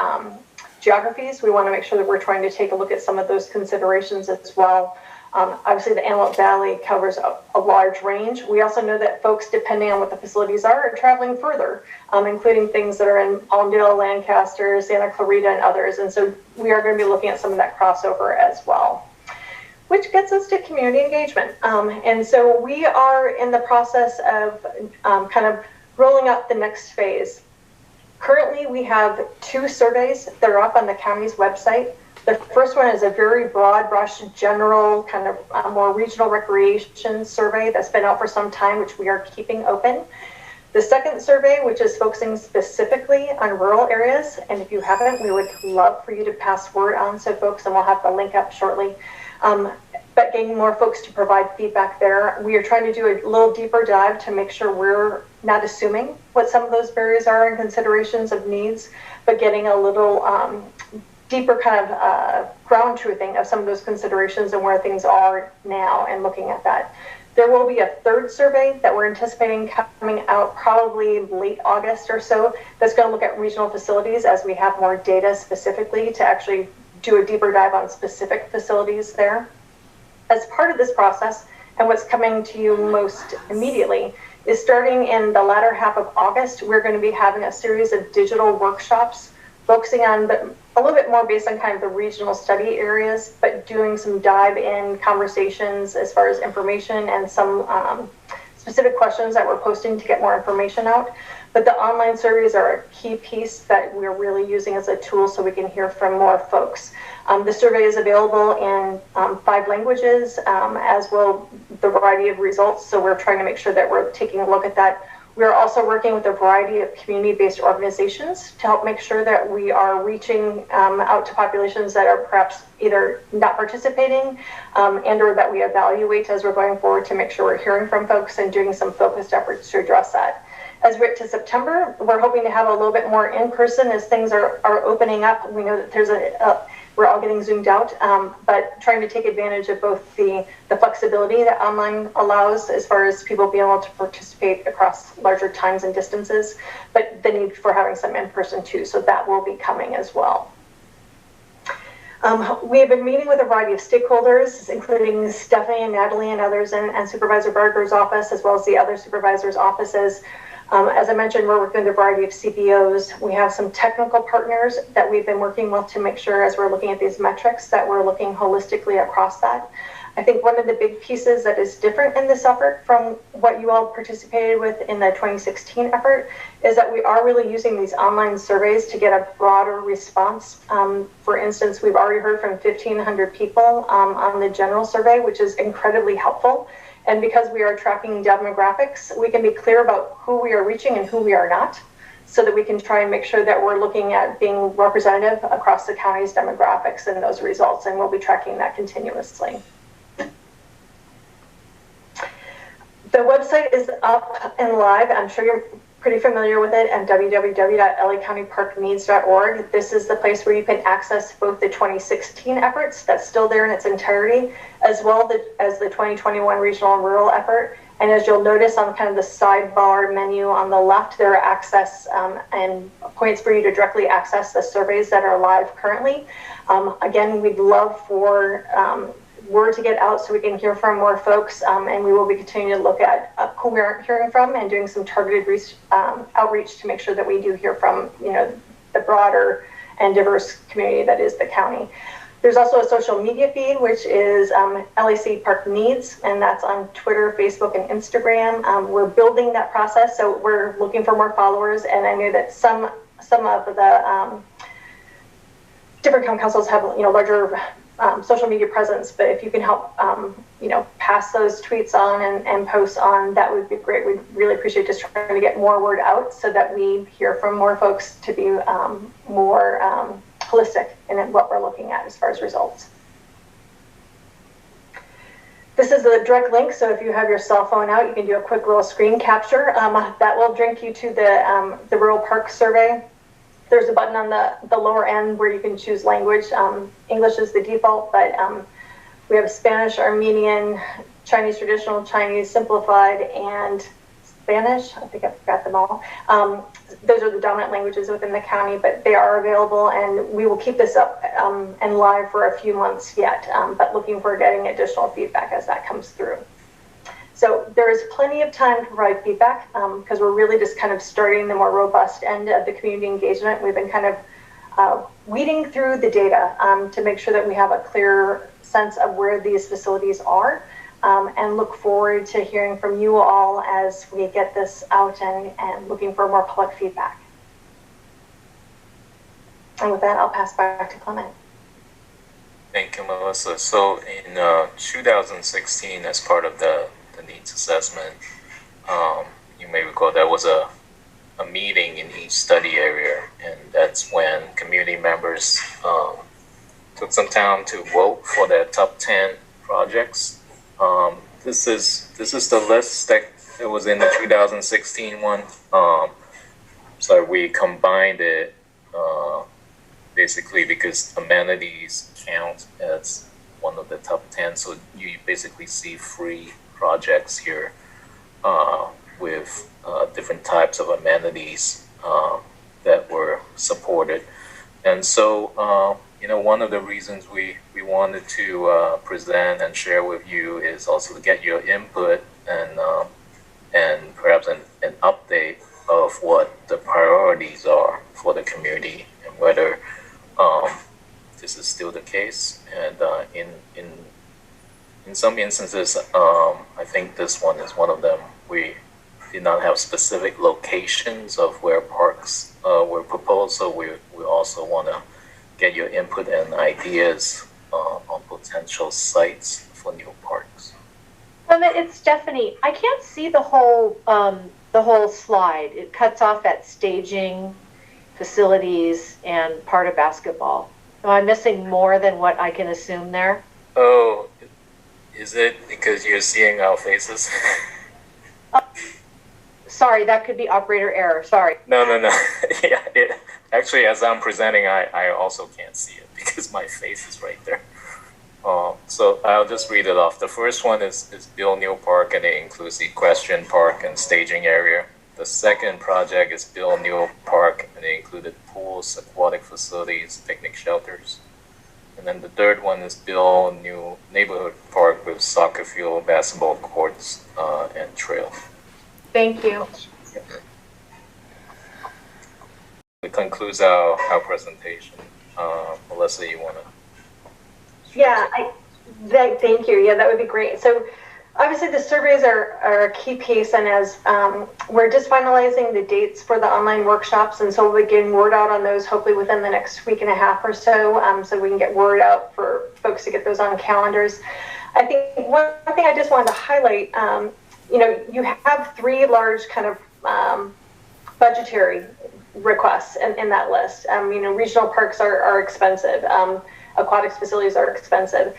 geographies, we want to make sure that we're trying to take a look at some of those considerations as well. Obviously, the Antelope Valley covers a large range. We also know that folks, depending on what the facilities are traveling further, including things that are in Palmdale, Lancaster, Santa Clarita, and others. And so we are going to be looking at some of that crossover as well, which gets us to community engagement. And so we are in the process of kind of rolling out the next phase. Currently, we have 2 surveys that are up on the county's website. The first one is a very broad brush, general, kind of more regional recreation survey that's been out for some time, which we are keeping open. The second survey, which is focusing specifically on rural areas, and if you haven't, we would love for you to pass word on to folks, and we'll have the link up shortly. But getting more folks to provide feedback there. We are trying to do a little deeper dive to make sure we're not assuming what some of those barriers are and considerations of needs, but getting a little deeper kind of ground truthing of some of those considerations and where things are now and looking at that. There will be a third survey that we're anticipating coming out probably late August or so that's going to look at regional facilities as we have more data specifically to actually do a deeper dive on specific facilities there. As part of this process, and what's coming to you most immediately, is starting in the latter half of August, we're going to be having a series of digital workshops focusing on a little bit more based on kind of the regional study areas, but doing some dive in conversations as far as information and some specific questions that we're posting to get more information out. But the online surveys are a key piece that we're really using as a tool so we can hear from more folks. The survey is available in 5 languages, as will the variety of results. So we're trying to make sure that we're taking a look at that. We're also working with a variety of community-based organizations to help make sure that we are reaching out to populations that are perhaps either not participating and or that we evaluate as we're going forward to make sure we're hearing from folks and doing some focused efforts to address that. As we get to September, we're hoping to have a little bit more in person as things are opening up. We know that there's we're all getting zoomed out, but trying to take advantage of both the flexibility that online allows as far as people being able to participate across larger times and distances, but the need for having some in person too. So that will be coming as well. We have been meeting with a variety of stakeholders, including Stephanie and Natalie and others, and Supervisor Barger's office, as well as the other supervisors' offices. As I mentioned, we're working with a variety of CBOs. We have some technical partners that we've been working with to make sure as we're looking at these metrics that we're looking holistically across that. I think one of the big pieces that is different in this effort from what you all participated with in the 2016 effort is that we are really using these online surveys to get a broader response. For instance, we've already heard from 1,500 people on the general survey, which is incredibly helpful. And because we are tracking demographics, we can be clear about who we are reaching and who we are not, so that we can try and make sure that we're looking at being representative across the county's demographics and those results, and we'll be tracking that continuously. The website is up and live. I'm sure you're pretty familiar with it at www.lacountyparkneeds.org. This is the place where you can access both the 2016 efforts, that's still there in its entirety, as well as the 2021 regional and rural effort. And as you'll notice on kind of the sidebar menu on the left, there are access and points for you to directly access the surveys that are live currently. Again, we'd love for word to get out so we can hear from more folks, and we will be continuing to look at who we aren't hearing from and doing some targeted outreach to make sure that we do hear from, you know, the broader and diverse community that is the county. There's also a social media feed, which is LAC Park Needs, and that's on Twitter, Facebook, and Instagram. We're building that process, so we're looking for more followers, and I know that some of the different county councils have, you know, larger social media presence, but if you can help, you know, pass those tweets on and posts on, that would be great. We'd really appreciate just trying to get more word out so that we hear from more folks to be more holistic in what we're looking at as far as results. This is a direct link, so if you have your cell phone out, you can do a quick little screen capture. That will drink you to the rural park survey. There's a button on the lower end where you can choose language. English is the default, but we have Spanish, Armenian, Chinese traditional, Chinese simplified, and Spanish. I think I forgot them all. Those are the dominant languages within the county, but they are available, and we will keep this up and live for a few months yet, but looking for getting additional feedback as that comes through. So there is plenty of time to provide feedback because we're really just kind of starting the more robust end of the community engagement. We've been kind of weeding through the data to make sure that we have a clear sense of where these facilities are, and look forward to hearing from you all as we get this out and looking for more public feedback. And with that, I'll pass back to Clement. Thank you, Melissa. So in 2016, as part of the needs assessment, you may recall there was a meeting in each study area, and that's when community members took some time to vote for their top 10 projects. This is the list that it was in the 2016 one. So we combined it basically because amenities count as one of the top 10. So you basically see free projects here with different types of amenities that were supported. And so, you know, one of the reasons we wanted to present and share with you is also to get your input and perhaps an update of what the priorities are for the community and whether this is still the case. And in some instances, I think this one is one of them. We did not have specific locations of where parks were proposed, so we also want to get your input and ideas on potential sites for new parks. It's Stephanie. I can't see the whole slide. It cuts off at staging, facilities, and part of basketball. Am I missing more than what I can assume there? Oh, is it because you're seeing our faces? Sorry, that could be operator error. Sorry. No. Yeah, actually, as I'm presenting, I also can't see it because my face is right there. So I'll just read it off. The first one is build new park, and it includes the equestrian park and staging area. The second project is build new park, and it included pools, aquatic facilities, picnic shelters. And then the third one is build new neighborhood park with soccer field, basketball courts, and trail. Thank you. It concludes our presentation. Melissa, you want to? Yeah, thank you. Yeah, that would be great. So obviously the surveys are a key piece, and as we're just finalizing the dates for the online workshops, and so we'll be getting word out on those hopefully within the next week and a half or so, so we can get word out for folks to get those on calendars. I think one thing I just wanted to highlight, you know, you have three large kind of budgetary requests in that list. You know, regional parks are expensive. Aquatics facilities are expensive.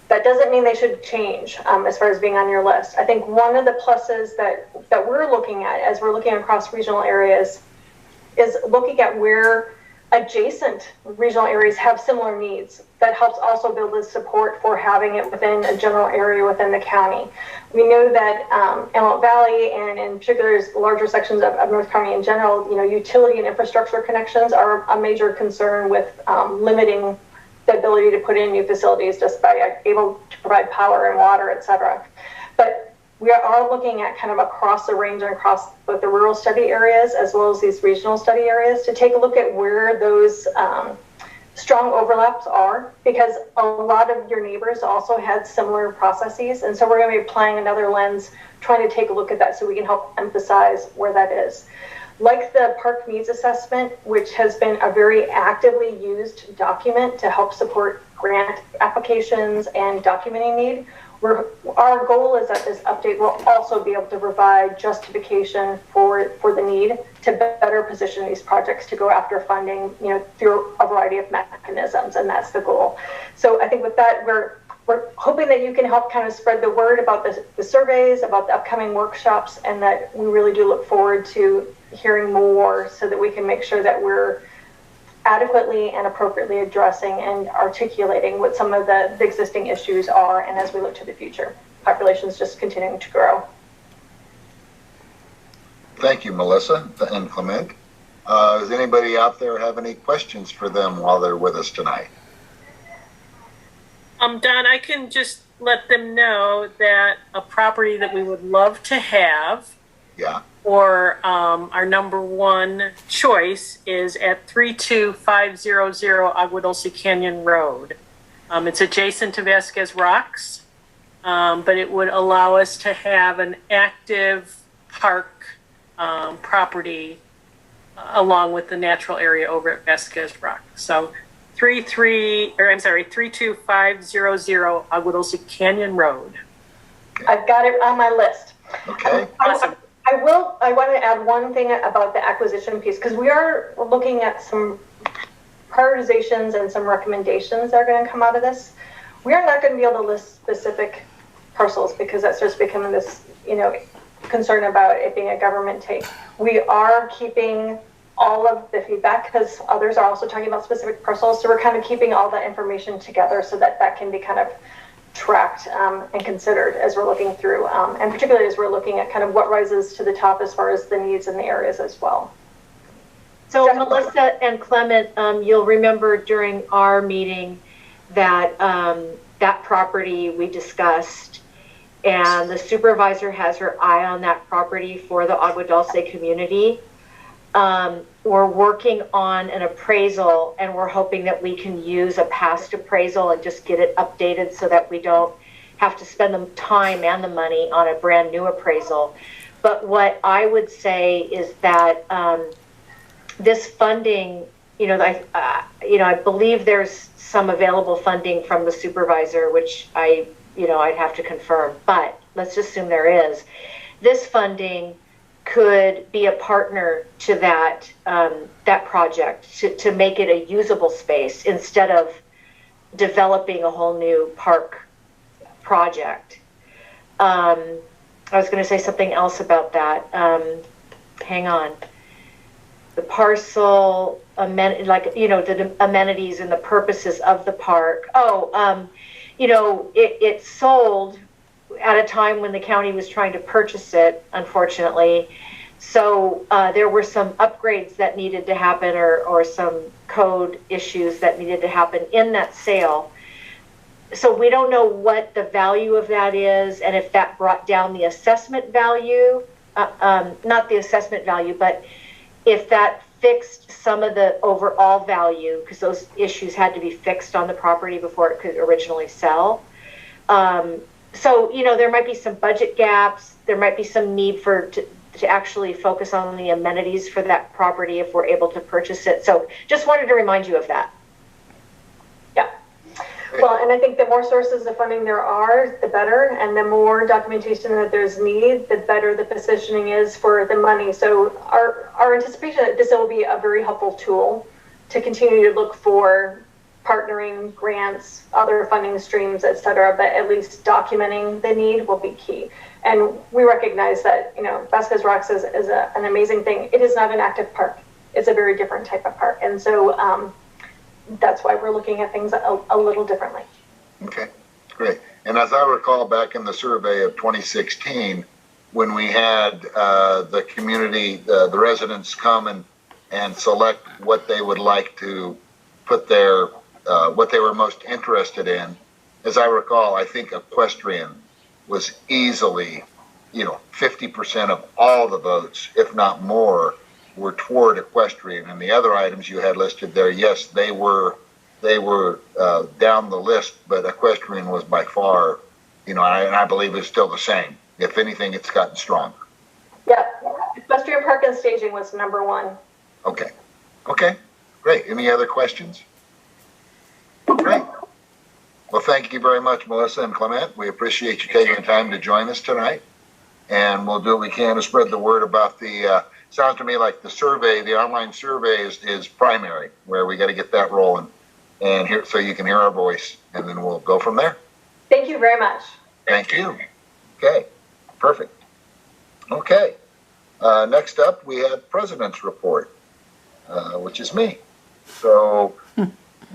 That doesn't mean they should change as far as being on your list. I think one of the pluses that we're looking at as we're looking across regional areas is looking at where adjacent regional areas have similar needs. That helps also build the support for having it within a general area within the county. We know that Antelope Valley and in particular larger sections of North County in general, utility and infrastructure connections are a major concern with limiting the ability to put in new facilities just by able to provide power and water, et cetera. But we are looking at kind of across the range and across both the rural study areas as well as these regional study areas to take a look at where those strong overlaps are, because a lot of your neighbors also had similar processes. And so we're going to be applying another lens, trying to take a look at that so we can help emphasize where that is. Like the park needs assessment, which has been a very actively used document to help support grant applications and documenting need, our goal is that this update will also be able to provide justification for the need to better position these projects to go after funding, through a variety of mechanisms, and that's the goal. So I think with that, we're hoping that you can help kind of spread the word about the surveys, about the upcoming workshops, and that we really do look forward to hearing more so that we can make sure that we're adequately and appropriately addressing and articulating what some of the existing issues are, and as we look to the future. Population's just continuing to grow. Thank you, Melissa and Clement. Does anybody out there have any questions for them while they're with us tonight? Don, I can just let them know that a property that we would love to have, or our number one choice, is at 32500 Agua Dulce Canyon Road. It's adjacent to Vasquez Rocks, but it would allow us to have an active park property along with the natural area over at Vasquez Rocks. So 32500 Agua Dulce Canyon Road. I've got it on my list. Okay. Awesome. I want to add one thing about the acquisition piece, because we are looking at some prioritizations and some recommendations that are going to come out of this. We are not going to be able to list specific parcels because that starts becoming this, concern about it being a government take. We are keeping all of the feedback because others are also talking about specific parcels. So we're kind of keeping all that information together so that that can be kind of tracked and considered as we're looking through, and particularly as we're looking at kind of what rises to the top as far as the needs in the areas as well. So Melissa and Clement, you'll remember during our meeting that that property we discussed, and the supervisor has her eye on that property for the Agua Dulce community. We're working on an appraisal, and we're hoping that we can use a past appraisal and just get it updated so that we don't have to spend the time and the money on a brand new appraisal. But what I would say is that this funding, I believe there's some available funding from the supervisor, which I'd have to confirm, but let's assume there is. This funding could be a partner to that that project to make it a usable space instead of developing a whole new park project. I was going to say something else about that. Hang on. The parcel, the amenities and the purposes of the park. It sold at a time when the county was trying to purchase it, unfortunately. So there were some upgrades that needed to happen or some code issues that needed to happen in that sale. So we don't know what the value of that is and if that brought down the assessment value, not the assessment value, but if that fixed some of the overall value, because those issues had to be fixed on the property before it could originally sell. So, there might be some budget gaps. There might be some need to actually focus on the amenities for that property if we're able to purchase it. So just wanted to remind you of that. Yeah. Well, and I think the more sources of funding there are, the better. And the more documentation that there's need, the better the positioning is for the money. So our anticipation that this will be a very helpful tool to continue to look for partnering, grants, other funding streams, et cetera, but at least documenting the need will be key. And we recognize that, you know, Vasquez Rocks is an amazing thing. It is not an active park. It's a very different type of park. And so that's why we're looking at things a little differently. Okay, great. And as I recall back in the survey of 2016, when we had the community, the residents come and select what they would like to put their, what they were most interested in, as I recall, I think equestrian was easily, 50% of all the votes, if not more, were toward equestrian. And the other items you had listed there, yes, they were down the list, but equestrian was by far, and I believe it's still the same. If anything, it's gotten stronger. Yeah, equestrian park and staging was number one. Okay, great. Any other questions? Great. Well, thank you very much, Melissa and Clement. We appreciate you taking the time to join us tonight. And we'll do what we can to spread the word about the, sounds to me like the survey, the online survey is primary, where we got to get that rolling and here, so you can hear our voice, and then we'll go from there. Thank you very much. Thank you. Okay, perfect. Okay, next up we have President's Report, which is me. So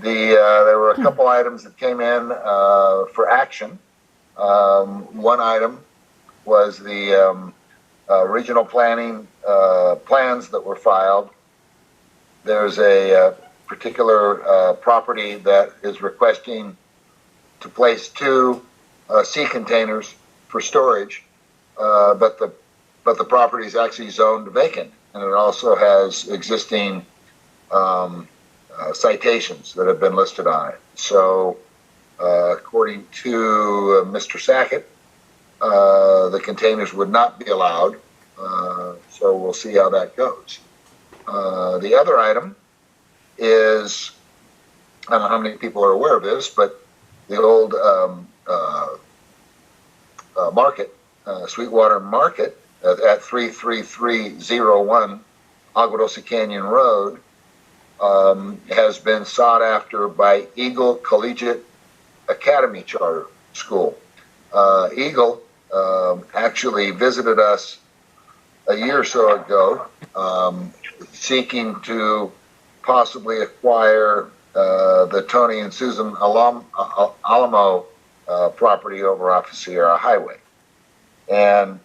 there were a couple items that came in for action. One item was the regional planning plans that were filed. There's a particular property that is requesting to place 2 sea containers for storage, but the property is actually zoned vacant, and it also has existing citations that have been listed on it. So, according to Mr. Sackett, the containers would not be allowed. So we'll see how that goes. The other item is, I don't know how many people are aware of this, but the old market, Sweetwater Market at 33301 Agua Dulce Canyon Road has been sought after by Eagle Collegiate Academy Charter School. Eagle actually visited us a year or so ago, seeking to possibly acquire the Tony and Susan Alamo property over off of Sierra Highway. And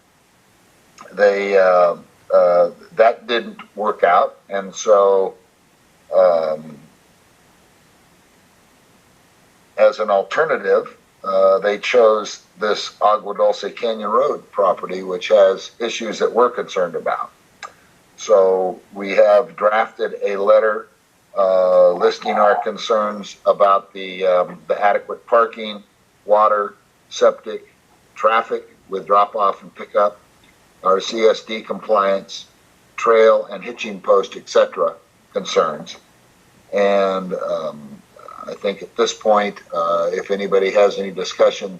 they that didn't work out, and so as an alternative, they chose this Agua Dulce Canyon Road property, which has issues that we're concerned about. So we have drafted a letter listing our concerns about the adequate parking, water, septic, traffic with drop-off and pickup, our CSD compliance, trail and hitching post, etc. concerns. And I think at this point, if anybody has any discussion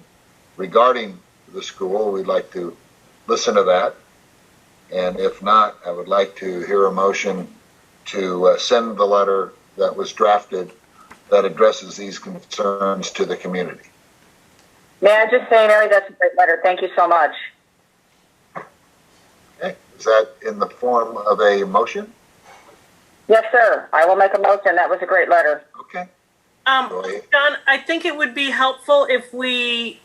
regarding the school, we'd like to listen to that. And if not, I would like to hear a motion to send the letter that was drafted that addresses these concerns to the community. May I just say, Mary, that's a great letter. Thank you so much. Okay, is that in the form of a motion? Yes, sir. I will make a motion. That was a great letter. Okay. John, I think it would be helpful if we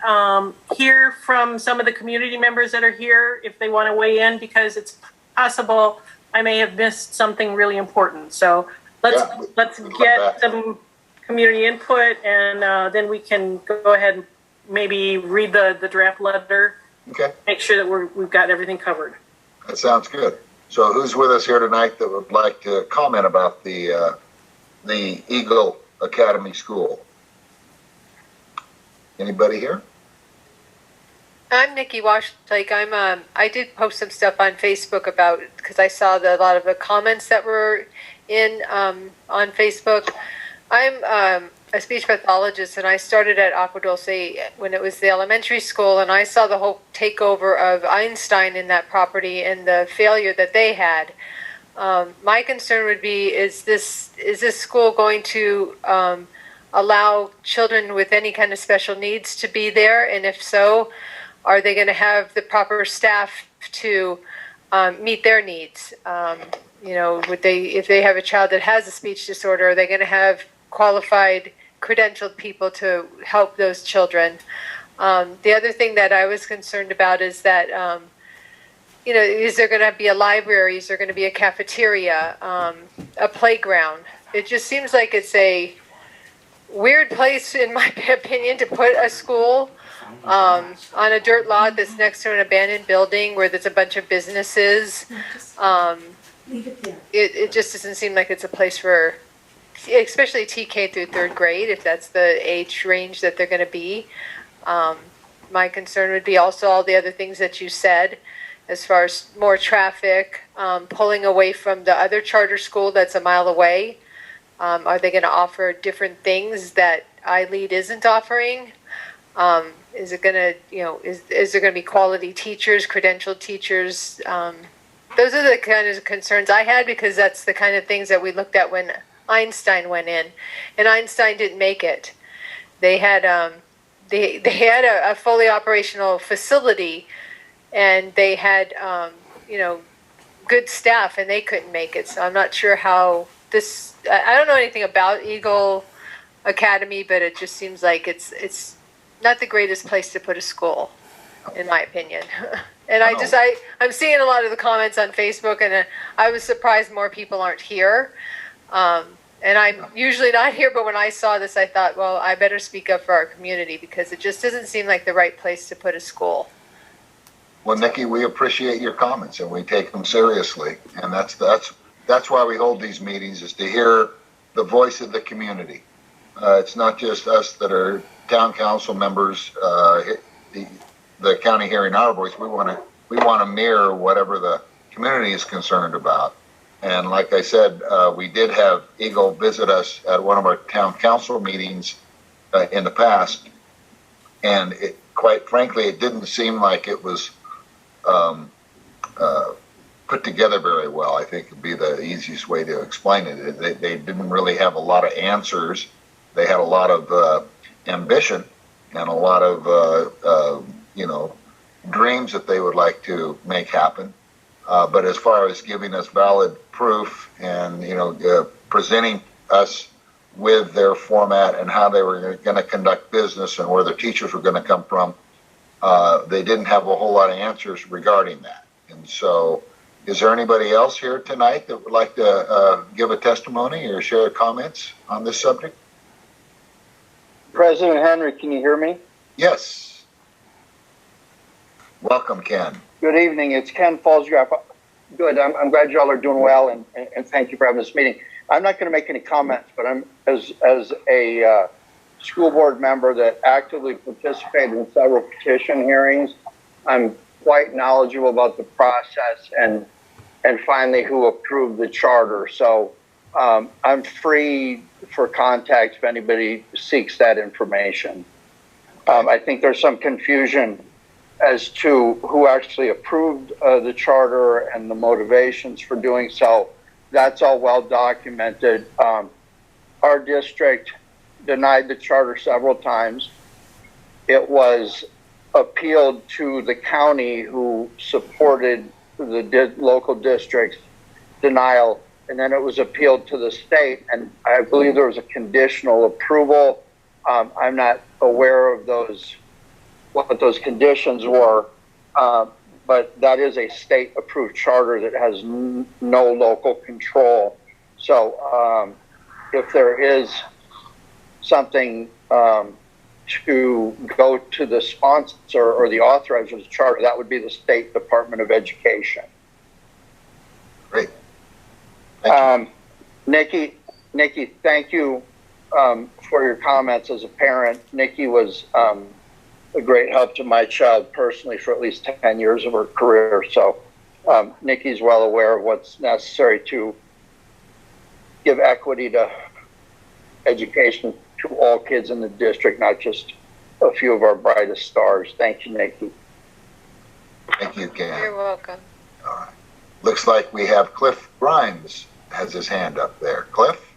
hear from some of the community members that are here, if they want to weigh in, because it's possible I may have missed something really important. So let's get some community input, and then we can go ahead and maybe read the draft letter. Okay. Make sure that we've got everything covered. That sounds good. So who's with us here tonight that would like to comment about the Eagle Academy School? Anybody here? I'm Nikki Washlake. I did post some stuff on Facebook about, because I saw a lot of the comments that were in on Facebook. I'm a speech pathologist, and I started at Agua Dulce when it was the elementary school, and I saw the whole takeover of Einstein in that property and the failure that they had. My concern would be, is this school going to allow children with any kind of special needs to be there? And if so, are they going to have the proper staff to meet their needs? If they have a child that has a speech disorder, are they going to have qualified, credentialed people to help those children? The other thing that I was concerned about is that, is there going to be a library? Is there going to be a cafeteria, a playground? It just seems like it's a weird place, in my opinion, to put a school on a dirt lot that's next to an abandoned building where there's a bunch of businesses. It just doesn't seem like it's a place for, especially TK through third grade, if that's the age range that they're going to be. My concern would be also all the other things that you said, as far as more traffic, pulling away from the other charter school that's a mile away. Are they going to offer different things that iLead isn't offering? Is it going to, is there going to be quality teachers, credentialed teachers? Those are the kind of concerns I had, because that's the kind of things that we looked at when Einstein went in, and Einstein didn't make it. They had they had a fully operational facility, and they had good staff, and they couldn't make it. So I'm not sure how this. I don't know anything about Eagle Academy, but it just seems like it's not the greatest place to put a school, in my opinion. And I'm seeing a lot of the comments on Facebook, and I was surprised more people aren't here. And I'm usually not here, but when I saw this, I thought, well, I better speak up for our community, because it just doesn't seem like the right place to put a school. Well, Nikki, we appreciate your comments, and we take them seriously. And that's why we hold these meetings, is to hear the voice of the community. It's not just us that are town council members, the county hearing our voice. We want to mirror whatever the community is concerned about. And like I said, we did have Eagle visit us at one of our town council meetings in the past, and quite frankly, it didn't seem like it was put together very well. I think would be the easiest way to explain it. They didn't really have a lot of answers. They had a lot of ambition and a lot of dreams that they would like to make happen. But as far as giving us valid proof and presenting us with their format and how they were going to conduct business and where their teachers were going to come from, they didn't have a whole lot of answers regarding that. And so, is there anybody else here tonight that would like to give a testimony or share comments on this subject? President Henry, can you hear me? Yes. Welcome, Ken. Good evening. It's Ken Fallsgraf. Good. I'm glad y'all are doing well, and thank you for having this meeting. I'm not going to make any comments, but I'm as a school board member that actively participated in several petition hearings, I'm quite knowledgeable about the process and finally who approved the charter. So I'm free for contact if anybody seeks that information. I think there's some confusion as to who actually approved the charter and the motivations for doing so. That's all well documented. Our district denied the charter several times. It was appealed to the county, who supported the local district's denial, and then it was appealed to the state, and I believe there was a conditional approval. I'm not aware of what those conditions were, but that is a state-approved charter that has no local control. So if there is something to go to the sponsor or the authorizer of the charter, that would be the State Department of Education. Great. Thank you. Nikki, thank you for your comments as a parent. Nikki was a great help to my child personally for at least 10 years of her career. So Nikki's well aware of what's necessary to give equity to education to all kids in the district, not just a few of our brightest stars. Thank you, Nikki. Thank you, Ken. You're welcome. All right. Looks like we have Cliff Grimes has his hand up there. Cliff,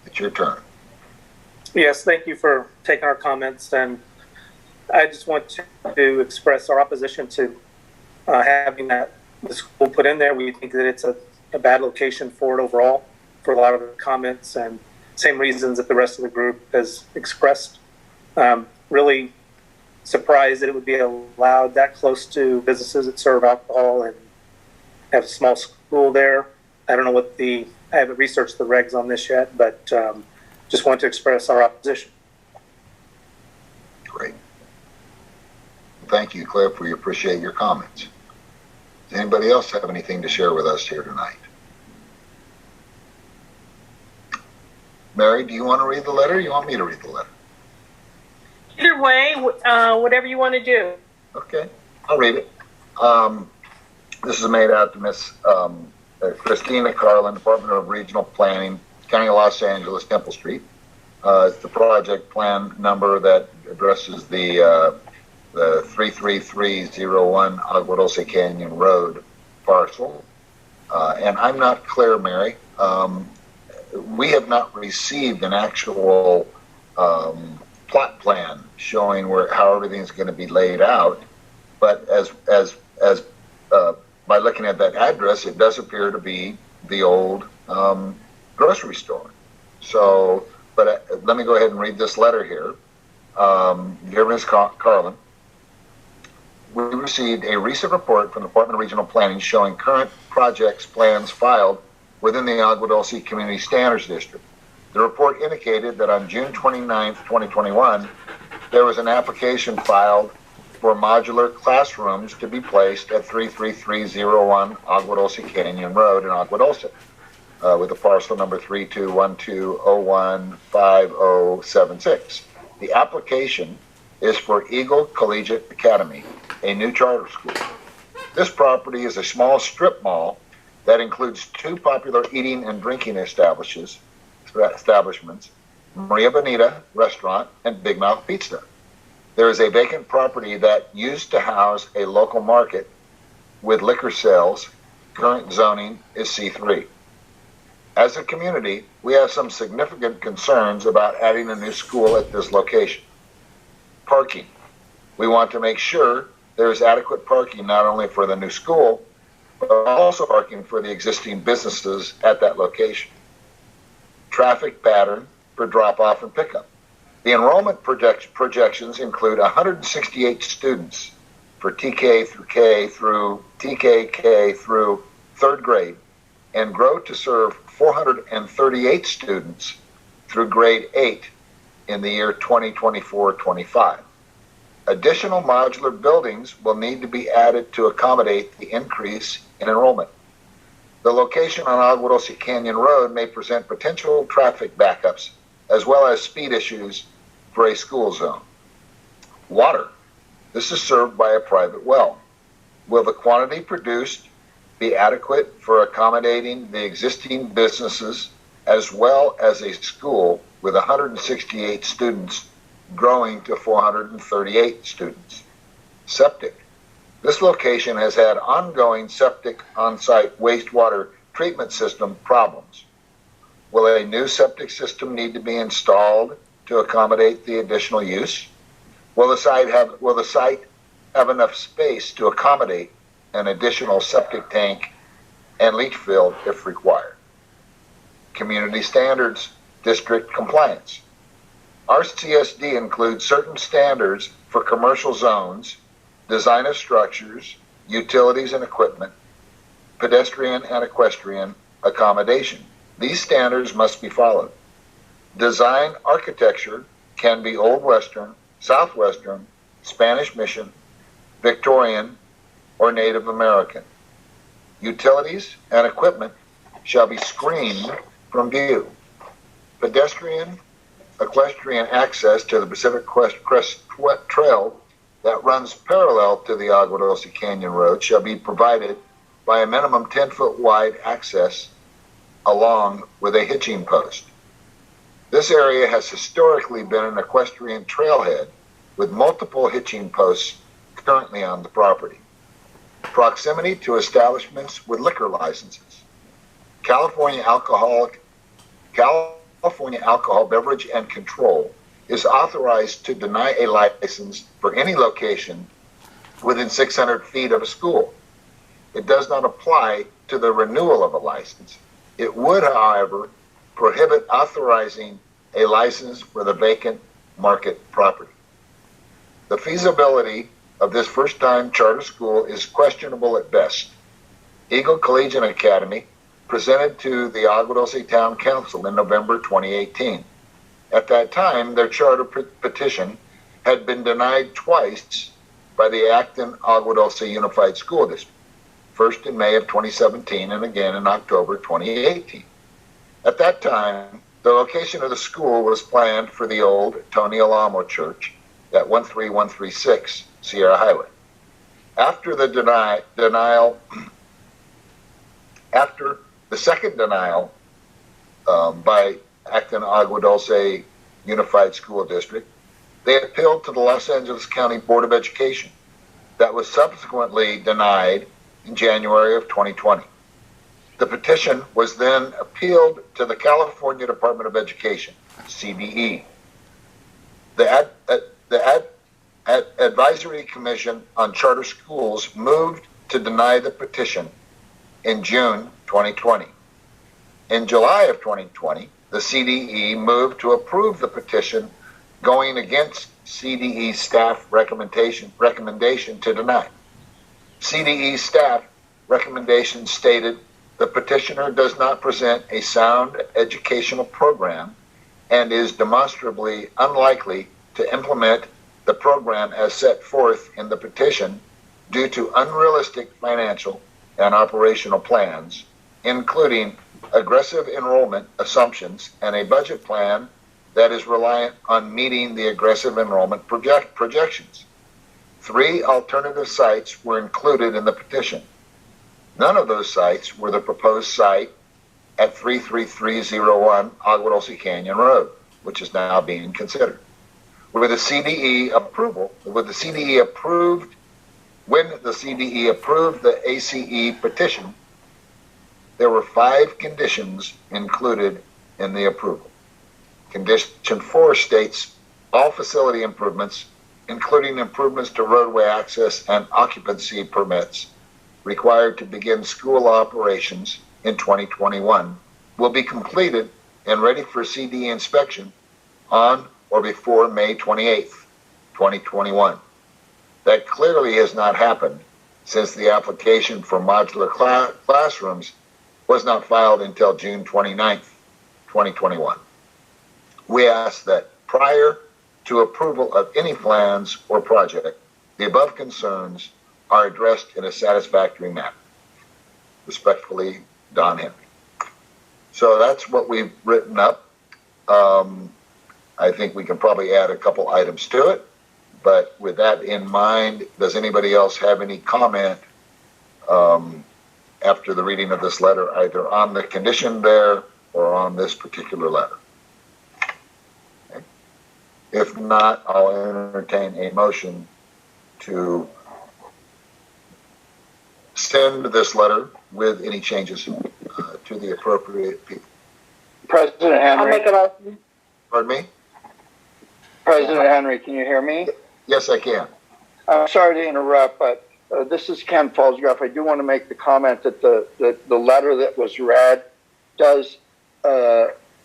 it's your turn. Yes, thank you for taking our comments, and I just want to express our opposition to having the school put in there. We think that it's a bad location for it overall, for a lot of the comments, and same reasons that the rest of the group has expressed. Really surprised that it would be allowed that close to businesses that serve alcohol and have a small school there. I don't know I haven't researched the regs on this yet, but just want to express our opposition. Great. Thank you, Cliff. We appreciate your comments. Does anybody else have anything to share with us here tonight? Mary, do you want to read the letter or you want me to read the letter? Either way, whatever you want to do. Okay, I'll read it. This is made out to Miss Christina Carlin, Department of Regional Planning, County of Los Angeles, Temple Street. It's the project plan number that addresses the 33301 Agua Dulce Canyon Road parcel. And I'm not clear, Mary. We have not received an actual plot plan showing how everything's going to be laid out. But as by looking at that address, it does appear to be the old grocery store. So, but let me go ahead and read this letter here. Dear Ms. Carlin, we received a recent report from the Department of Regional Planning showing current projects plans filed within the Agua Dulce Community Standards District. The report indicated that on June 29th, 2021, there was an application filed for modular classrooms to be placed at 33301 Agua Dulce Canyon Road in Agua Dulce, with the parcel number 3212015076. The application is for Eagle Collegiate Academy, a new charter school. This property is a small strip mall that includes two popular eating and drinking establishments, Maria Bonita Restaurant and Big Mouth Pizza. There is a vacant property that used to house a local market with liquor sales. Current zoning is C3. As a community, we have some significant concerns about adding a new school at this location. Parking. We want to make sure there is adequate parking not only for the new school, but also parking for the existing businesses at that location. Traffic pattern for drop-off and pickup. The enrollment projections include 168 students for TKK through third grade and grow to serve 438 students through grade 8 in the year 2024-25. Additional modular buildings will need to be added to accommodate the increase in enrollment. The location on Agua Dulce Canyon Road may present potential traffic backups as well as speed issues for a school zone. Water. This is served by a private well. Will the quantity produced be adequate for accommodating the existing businesses as well as a school with 168 students growing to 438 students? Septic. This location has had ongoing septic on-site wastewater treatment system problems. Will a new septic system need to be installed to accommodate the additional use? Will the site have enough space to accommodate an additional septic tank and leach field if required? Community standards, district compliance. Our CSD includes certain standards for commercial zones, design of structures, utilities and equipment, pedestrian and equestrian accommodation. These standards must be followed. Design architecture can be Old Western, Southwestern, Spanish Mission, Victorian, or Native American. Utilities and equipment shall be screened from view. Pedestrian, equestrian access to the Pacific Crest Trail that runs parallel to the Agua Dulce Canyon Road shall be provided by a minimum 10-foot wide access along with a hitching post. This area has historically been an equestrian trailhead with multiple hitching posts currently on the property. Proximity to establishments with liquor licenses. California California Alcohol Beverage and Control is authorized to deny a license for any location within 600 feet of a school. It does not apply to the renewal of a license. It would, however, prohibit authorizing a license for the vacant market property. The feasibility of this first-time charter school is questionable at best. Eagle Collegiate Academy presented to the Agua Dulce Town Council in November 2018. At that time, their charter petition had been denied twice by the Acton Agua Dulce Unified School District, first in May of 2017 and again in October 2018. At that time, the location of the school was planned for the old Tony Alamo Church at 13136 Sierra Highway. After the second denial by Acton Agua Dulce Unified School District, they appealed to the Los Angeles County Board of Education. That was subsequently denied in January of 2020. The petition was then appealed to the California Department of Education, CDE. The Advisory Commission on Charter Schools moved to deny the petition in June 2020. In July of 2020, the CDE moved to approve the petition, going against CDE staff recommendation to deny. CDE staff recommendation stated the petitioner does not present a sound educational program and is demonstrably unlikely to implement the program as set forth in the petition due to unrealistic financial and operational plans, including aggressive enrollment assumptions and a budget plan that is reliant on meeting the aggressive enrollment projections. 3 alternative sites were included in the petition. None of those sites were the proposed site at 33301 Agua Dulce Canyon Road, which is now being considered. When the CDE approved the ACE petition, there were 5 conditions included in the approval. Condition 4 states all facility improvements, including improvements to roadway access and occupancy permits required to begin school operations in 2021, will be completed and ready for CDE inspection on or before May 28th, 2021. That clearly has not happened since the application for modular classrooms was not filed until June 29th, 2021. We ask that prior to approval of any plans or project, the above concerns are addressed in a satisfactory manner. Respectfully, Don Henry. So that's what we've written up. I think we can probably add a couple items to it, but with that in mind, does anybody else have any comment after the reading of this letter, either on the condition there or on this particular letter? Okay. If not, I'll entertain a motion to send this letter with any changes to the appropriate people. President Henry. I'll make a motion. Pardon me? President Henry, can you hear me? Yes, I can. I'm sorry to interrupt, but this is Ken Falsgraf. I do want to make the comment that the letter that was read does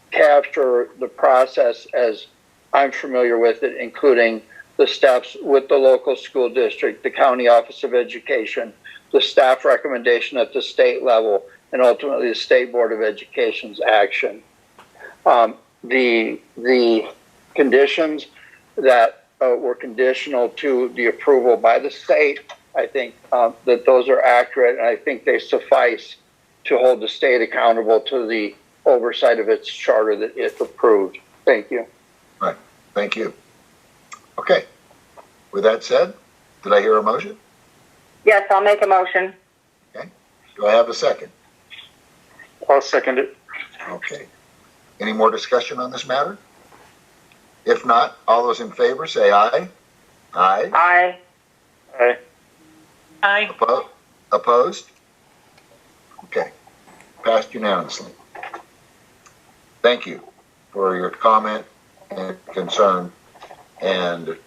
capture the process as I'm familiar with it, including the steps with the local school district, the county office of education, the staff recommendation at the state level, and ultimately the state board of education's action. The conditions that were conditional to the approval by the state, I think that those are accurate, and I think they suffice to hold the state accountable to the oversight of its charter that it approved. Thank you. Right. Thank you. Okay. With that said, did I hear a motion? Yes, I'll make a motion. Okay. Do I have a second? I'll second it. Okay. Any more discussion on this matter? If not, all those in favor say aye. Aye. Aye. Aye. Aye. Opposed? Okay. Passed unanimously. Thank you. for your comment and concern. And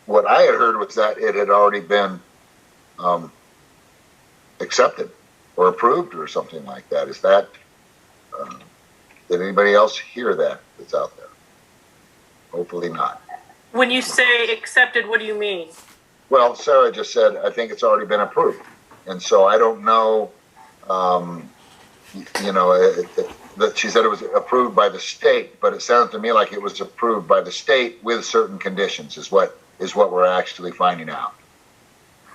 what I had heard was that it had already been accepted or approved or something like that. Is that, did anybody else hear that that's out there? Hopefully not. When you say accepted, what do you mean? Well, Sarah just said, I think it's already been approved. And so I don't know, that she said it was approved by the state, but it sounds to me like it was approved by the state with certain conditions is what we're actually finding out.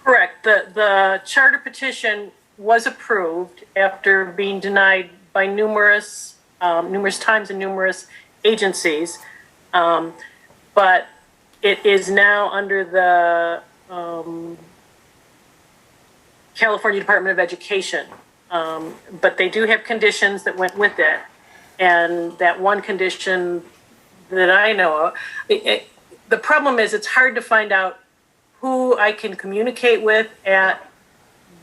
Correct. The charter petition was approved after being denied by numerous times and numerous agencies. But it is now under the California Department of Education. But they do have conditions that went with it. And that one condition that I know of, the problem is it's hard to find out who I can communicate with at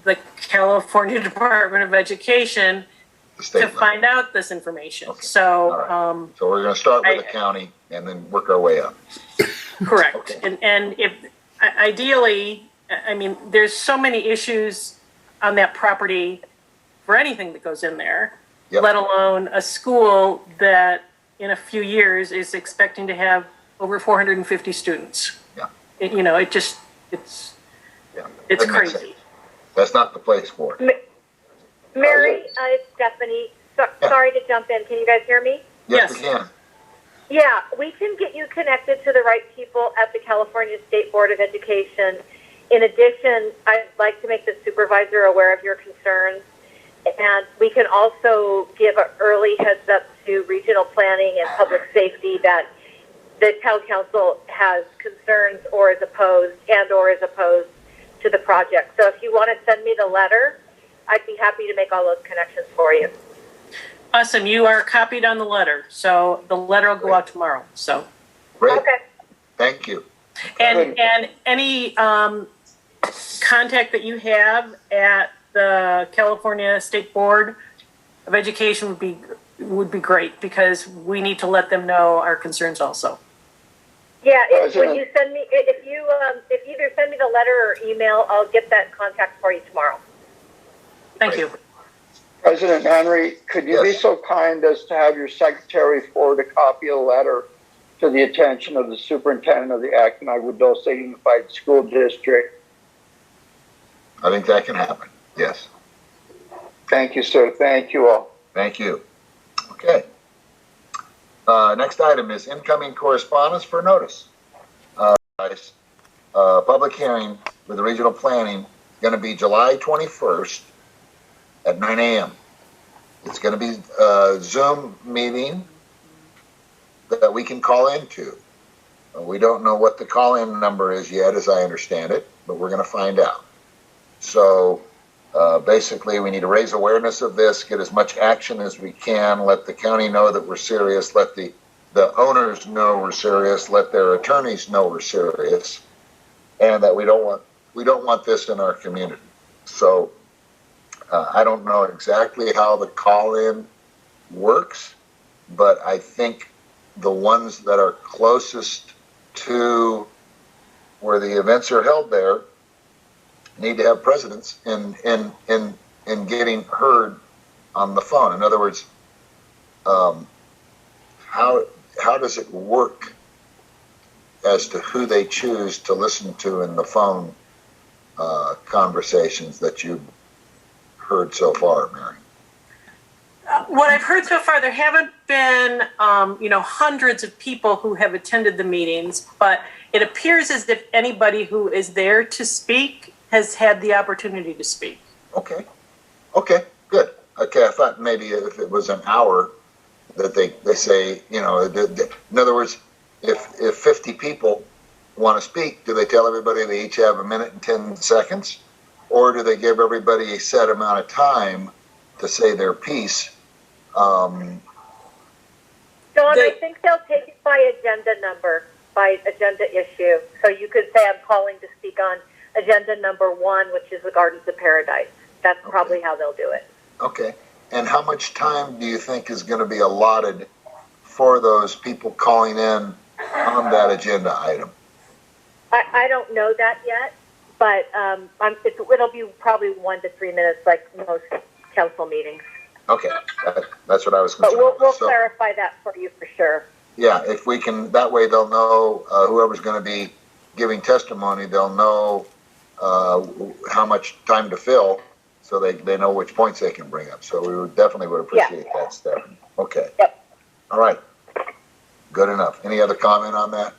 the California Department of Education to find out this information. Okay. So, right. So we're going to start with the county and then work our way up. Correct. Okay. And if ideally, I mean, there's so many issues on that property for anything that goes in there, yep. Let alone a school that in a few years is expecting to have over 450 students. Yeah. It's crazy. That's not the place for it. Mary, it's Stephanie. Sorry to jump in. Can you guys hear me? Yes, we can. Yeah, we can get you connected to the right people at the California State Board of Education. In addition, I'd like to make the supervisor aware of your concerns. And we can also give an early heads up to regional planning and public safety that the town council has concerns or is opposed to the project. So if you want to send me the letter, I'd be happy to make all those connections for you. Awesome. You are copied on the letter. So the letter will go out tomorrow. So great. Okay. Thank you. And any contact that you have at the California State Board of Education would be great, because we need to let them know our concerns also. Yeah, when you send me, if you either send me the letter or email, I'll get that contact for you tomorrow. Thank you. President Henry, could you be so kind as to have your secretary forward a copy of the letter to the attention of the superintendent of the Acton Agua Dulce Unified School District? I think that can happen. Yes. Thank you, sir. Thank you all. Thank you. Okay. Next item is incoming correspondence for notice. Public hearing with the regional planning going to be July 21st at 9 a.m. It's going to be a Zoom meeting that we can call into. We don't know what the call-in number is yet, as I understand it, but we're going to find out. So basically, we need to raise awareness of this, get as much action as we can, let the county know that we're serious, let the owners know we're serious, let their attorneys know we're serious, and that we don't want this in our community. So I don't know exactly how the call-in works, but I think the ones that are closest to where the events are held there need to have precedence in getting heard on the phone. In other words, how does it work as to who they choose to listen to in the phone conversations that you've heard so far, Mary? What I've heard so far, there haven't been, hundreds of people who have attended the meetings, but it appears as if anybody who is there to speak has had the opportunity to speak. Okay, good. Okay, I thought maybe if it was an hour that they say, in other words, if 50 people want to speak, do they tell everybody they each have 1 minute and 10 seconds? Or do they give everybody a set amount of time to say their piece? Dawn, I think they'll take it by agenda number, by agenda issue. So you could say, I'm calling to speak on agenda number 1, which is the Gardens of Paradise. That's probably how they'll do it. Okay. And how much time do you think is going to be allotted for those people calling in on that agenda item? I don't know that yet, but it'll be probably 1 to 3 minutes, like most council meetings. Okay, that's what I was concerned But we'll so, clarify that for you for sure. Yeah, if we can, that way they'll know, whoever's going to be giving testimony, they'll know how much time to fill, so they know which points they can bring up. So we definitely would appreciate that, Stephanie. Okay. Yep. All right. Good enough. Any other comment on that?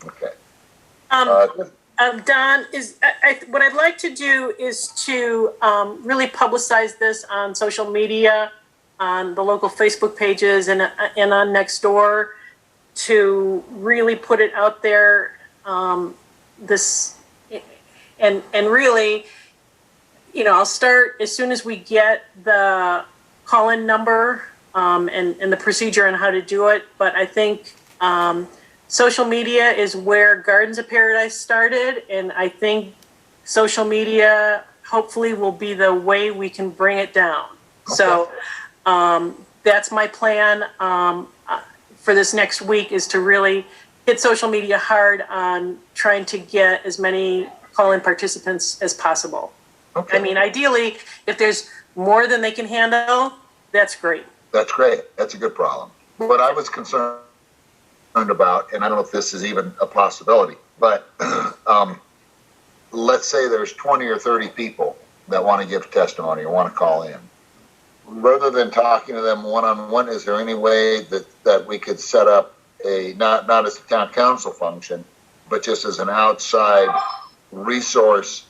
Okay. Don, what I'd like to do is to really publicize this on social media, on the local Facebook pages, and on Nextdoor, to really put it out there. And really, I'll start as soon as we get the call-in number and the procedure on how to do it. But I think social media is where Gardens of Paradise started, and I think social media hopefully will be the way we can bring it down. Okay. So that's my plan for this next week, is to really hit social media hard on trying to get as many call-in participants as possible. Okay. I mean, ideally, if there's more than they can handle, that's great. That's great. That's a good problem. What I was concerned about, and I don't know if this is even a possibility, but let's say there's 20 or 30 people that want to give testimony or want to call in. Rather than talking to them one-on-one, is there any way that we could set up not as a town council function, but just as an outside resource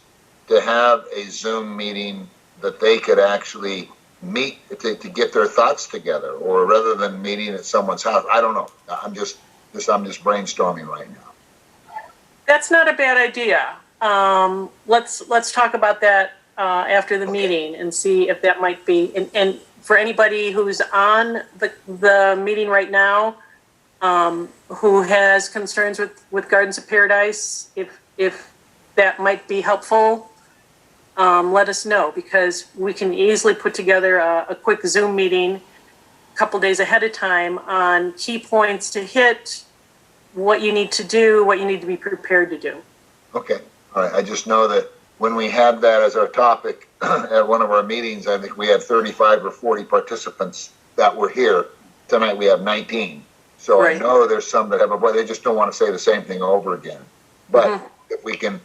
to have a Zoom meeting that they could actually meet to get their thoughts together, or rather than meeting at someone's house? I don't know. I'm just brainstorming right now. That's not a bad idea. Let's talk about that after the meeting and see if that might be. And for anybody who's on the meeting right now, who has concerns with Gardens of Paradise, if that might be helpful, let us know, because we can easily put together a quick Zoom meeting a couple days ahead of time on key points to hit, what you need to do, what you need to be prepared to do. Okay. All right. I just know that when we had that as our topic at one of our meetings, I think we had 35 or 40 participants that were here. Tonight we have 19. So right. I know there's some that have they just don't want to say the same thing over again. But if we can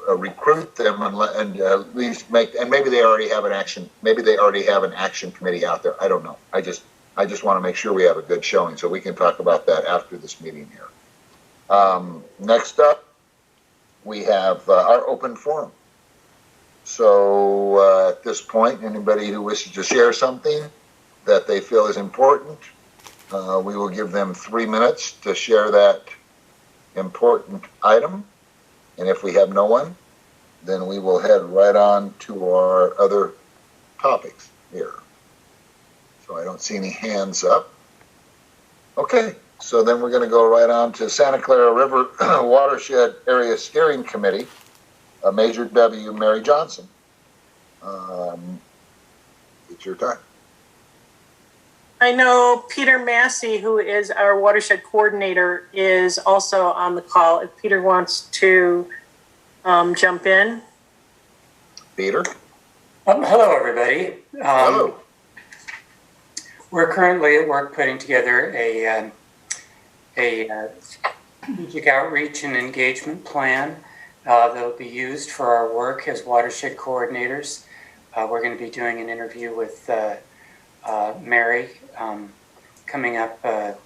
recruit them and at least maybe they already have an action committee out there. I don't know. I just want to make sure we have a good showing, so we can talk about that after this meeting here. Next up, we have our open forum. So at this point, anybody who wishes to share something that they feel is important, we will give them 3 minutes to share that important item. And if we have no one, then we will head right on to our other topics here. So I don't see any hands up. Okay, so then we're going to go right on to Santa Clara River Watershed Area Steering Committee, Major W. Mary Johnson. It's your time. I know Peter Massey, who is our watershed coordinator, is also on the call. If Peter wants to jump in. Peter? Hello, everybody. Hello. We're currently at work putting together a strategic outreach and engagement plan that will be used for our work as watershed coordinators. We're going to be doing an interview with Mary coming up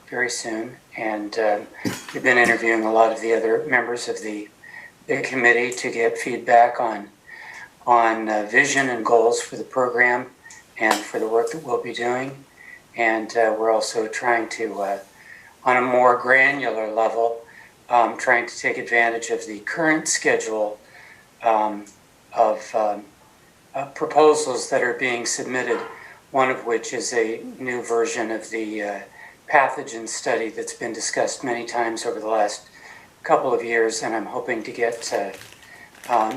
very soon, and we've been interviewing a lot of the other members of the committee to get feedback on vision and goals for the program and for the work that we'll be doing. And we're also trying to, on a more granular level, trying to take advantage of the current schedule of proposals that are being submitted, one of which is a new version of the pathogen study that's been discussed many times over the last couple of years, and I'm hoping to get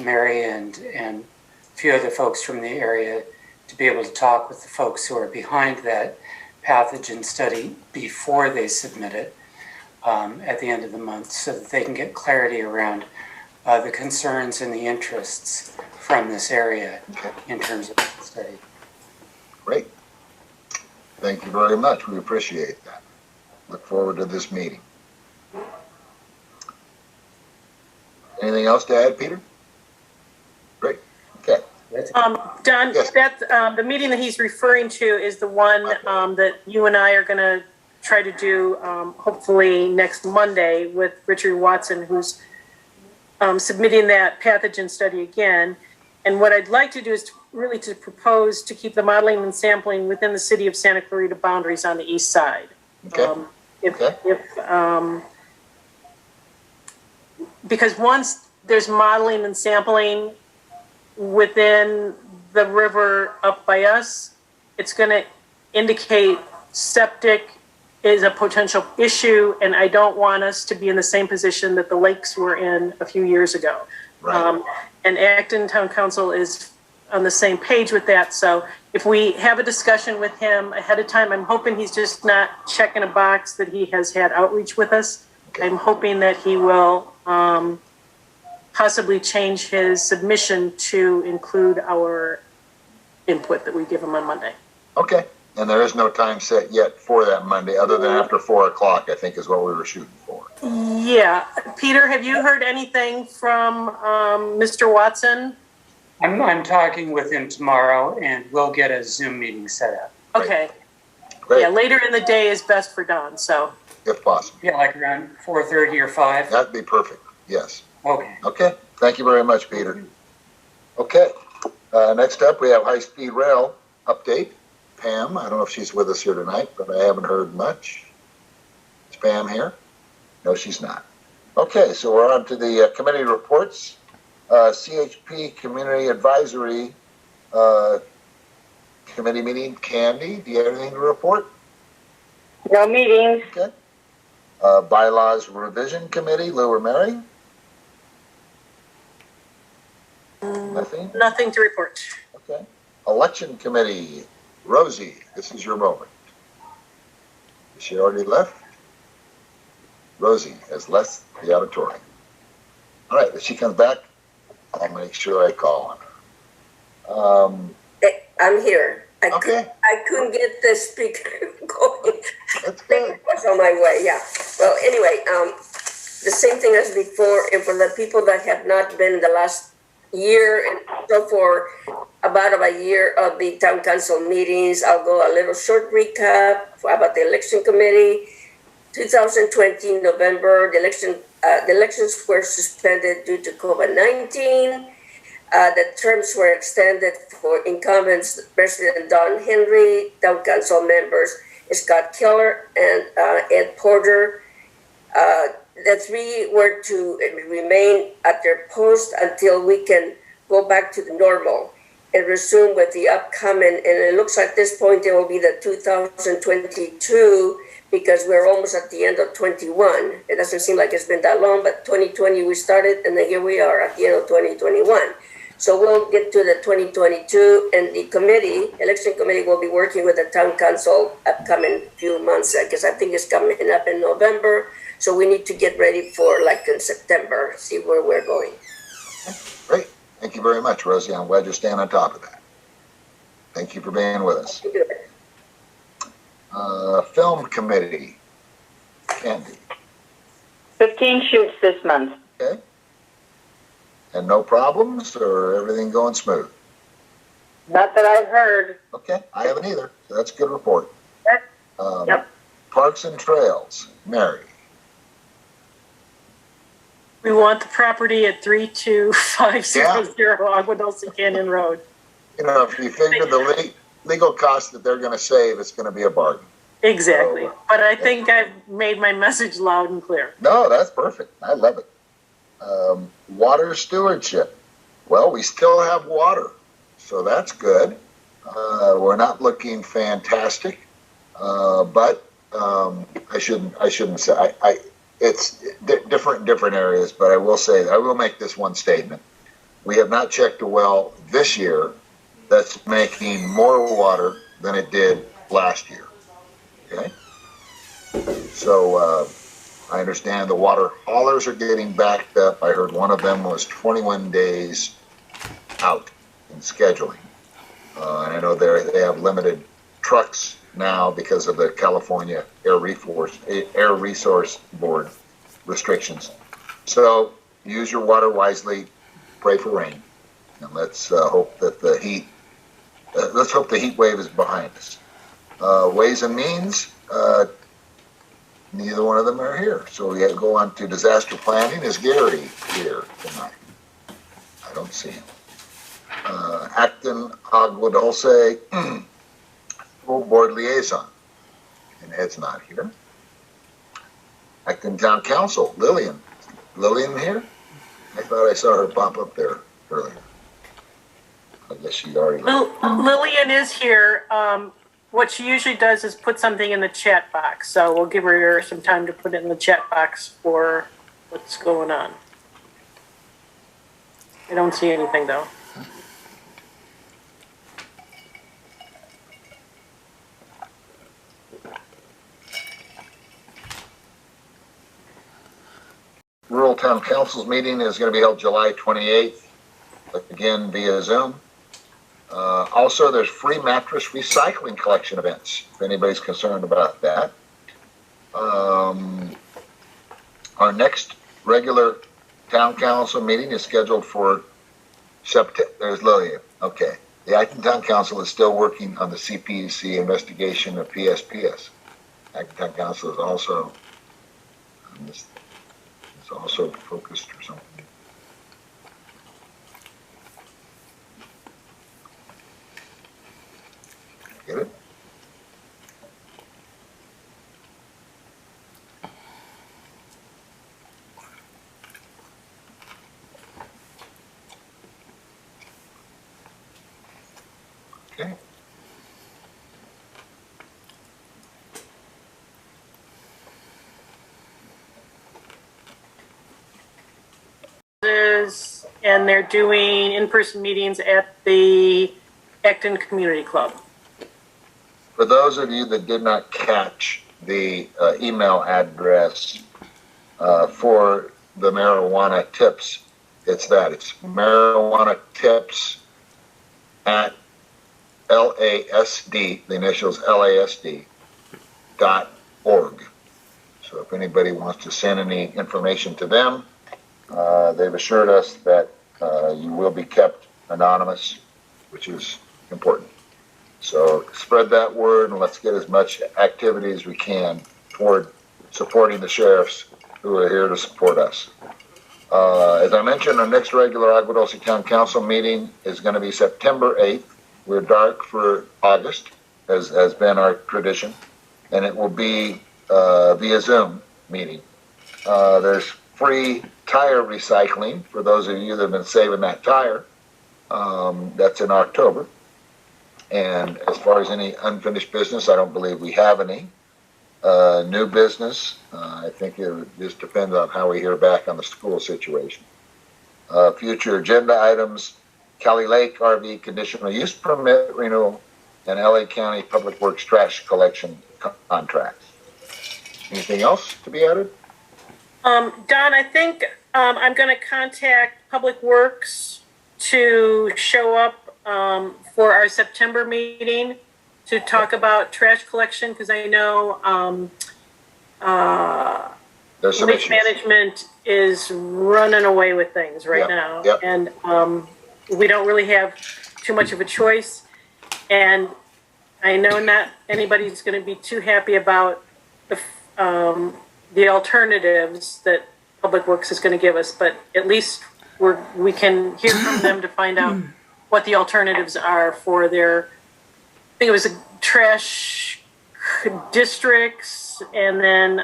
Mary and a few other folks from the area to be able to talk with the folks who are behind that pathogen study before they submit it at the end of the month, so that they can get clarity around the concerns and the interests from this area in terms of the study. Great. Thank you very much. We appreciate that. Look forward to this meeting. Anything else to add, Peter? Great. Okay. Don, Yes. that's the meeting that he's referring to is the one that you and I are going to try to do hopefully next Monday with Richard Watson, who's submitting that pathogen study again. And what I'd like to do is really to propose to keep the modeling and sampling within the city of Santa Clarita boundaries on the east side. Okay. Because once there's modeling and sampling within the river up by us, it's going to indicate septic is a potential issue, and I don't want us to be in the same position that the lakes were in a few years ago. Right. And Acton Town Council is on the same page with that. So if we have a discussion with him ahead of time, I'm hoping he's just not checking a box that he has had outreach with us. Okay. I'm hoping that he will possibly change his submission to include our input that we give him on Monday. Okay. And there is no time set yet for that Monday, other than after 4 o'clock, I think is what we were shooting for. Yeah. Peter, have you heard anything from Mr. Watson? I'm talking with him tomorrow, and we'll get a Zoom meeting set up. Okay. Great. Yeah, later in the day is best for Don, so. If possible. Yeah, like around 4:30 or 5. That'd be perfect. Yes. Okay. Okay. Thank you very much, Peter. Okay. Next up, we have high-speed rail update. Pam, I don't know if she's with us here tonight, but I haven't heard much. Is Pam here? No, she's not. Okay, so we're on to the committee reports. CHP Community Advisory Committee meeting. Candy, do you have anything to report? No meetings. Okay. Bylaws Revision Committee, Lou or Mary? Nothing? Nothing to report. Okay. Election Committee, Rosie, this is your moment. Has she already left? Rosie has left the auditorium. All right, if she comes back, I'll make sure I call on her. I'm here. I Okay. couldn't get the speaker going. That's good. I was on my way, yeah. Well, anyway, the same thing as before, and for the people that have not been the last year and so for about a year of the town council meetings, I'll go a little short recap about the election committee. 2020 November, the elections were suspended due to COVID-19. The terms were extended for incumbents President Don Henry, town council members Scott Keller and Ed Porter. The three were to remain at their post until we can go back to the normal and resume with the upcoming, and it looks like at this point it will be the 2022 because we're almost at the end of 21. It doesn't seem like it's been that long, but 2020 we started and then here we are at the end of 2021. So we'll get to the 2022 and the committee, election committee will be working with the town council upcoming few months because I think it's coming up in November. So we need to get ready for like in September, see where we're going. Great. Thank you very much, Rosie. I'm glad you're staying on top of that. Thank you for being with us. Film committee, Candy. 15 shoots this month. Okay. And no problems or everything going smooth? Not that I've heard. Okay, I haven't either. So that's a good report. Yep. Parks and Trails, Mary. We want the property at 32500 Agua Dulce Canyon Road. You know, if you figure the legal costs that they're going to save, it's going to be a bargain. Exactly. So, but I think I've made my message loud and clear. No, that's perfect. I love it. Water stewardship. Well, we still have water, so that's good. We're not looking fantastic, but I shouldn't say. It's different in different areas, but I will say, I will make this one statement. We have not checked a well this year that's making more water than it did last year. Okay? So I understand the water haulers are getting backed up. I heard one of them was 21 days out in scheduling. And I know they have limited trucks now because of the California Air Resource Board restrictions. So use your water wisely, pray for rain, and let's hope that the heat wave is behind us. Ways and means, neither one of them are here. So we go on to disaster planning. Is Gary here tonight? I don't see him. Acton Agua Dulce, Full Board Liaison, and Ed's not here. Acton Town Council, Lillian here? I thought I saw her pop up there earlier. I guess she already left. Lillian is here. What she usually does is put something in the chat box. So we'll give her some time to put it in the chat box for what's going on. I don't see anything though. Rural Town Council's meeting is going to be held July 28th, again via Zoom. Also, there's free mattress recycling collection events, if anybody's concerned about that. Our next regular Town Council meeting is scheduled for September. There's Lillian. Okay. The Acton Town Council is still working on the CPUC investigation of PSPS. Acton Town Council is also on this. It's also focused or something. Get it? Okay. And they're doing in-person meetings at the Acton Community Club. For those of you that did not catch the email address for the marijuana tips, it's marijuana tips at LASD, the initials LASD.org. So if anybody wants to send any information to them, they've assured us that you will be kept anonymous, which is important. So spread that word and let's get as much activity as we can toward supporting the sheriffs who are here to support us. As I mentioned, our next regular Agua Dulce Town Council meeting is going to be September 8th. We're dark for August, as has been our tradition, and it will be via Zoom meeting. There's free tire recycling for those of you that have been saving that tire. That's in October. And as far as any unfinished business, I don't believe we have any. New business, I think it just depends on how we hear back on the school situation. Future agenda items, Cali Lake RV conditional use permit renewal, and LA County Public Works trash collection contracts. Anything else to be added? Don, I think I'm going to contact Public Works to show up for our September meeting to talk about trash collection, because I know waste management is running away with things right now. Yep. And we don't really have too much of a choice. And I know not anybody's going to be too happy about the alternatives that Public Works is going to give us, but at least we can hear from them to find out what the alternatives are for their, I think it was a trash districts and then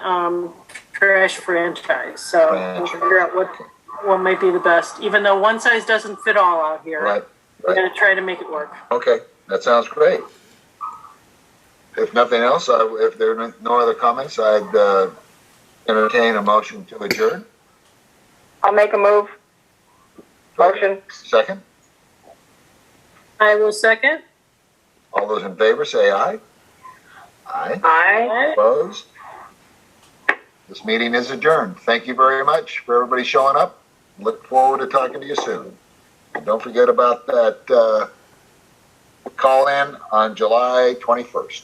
trash franchise. So we'll figure out what might be the best, even though one size doesn't fit all out here. Right. We're going to try to make it work. Okay, that sounds great. If nothing else, if there are no other comments, I'd entertain a motion to adjourn. I'll make a move. Motion. Second. I will second. All those in favor say aye. Aye. Aye. Opposed? This meeting is adjourned. Thank you very much for everybody showing up. Look forward to talking to you soon. And don't forget about that call in on July 21st.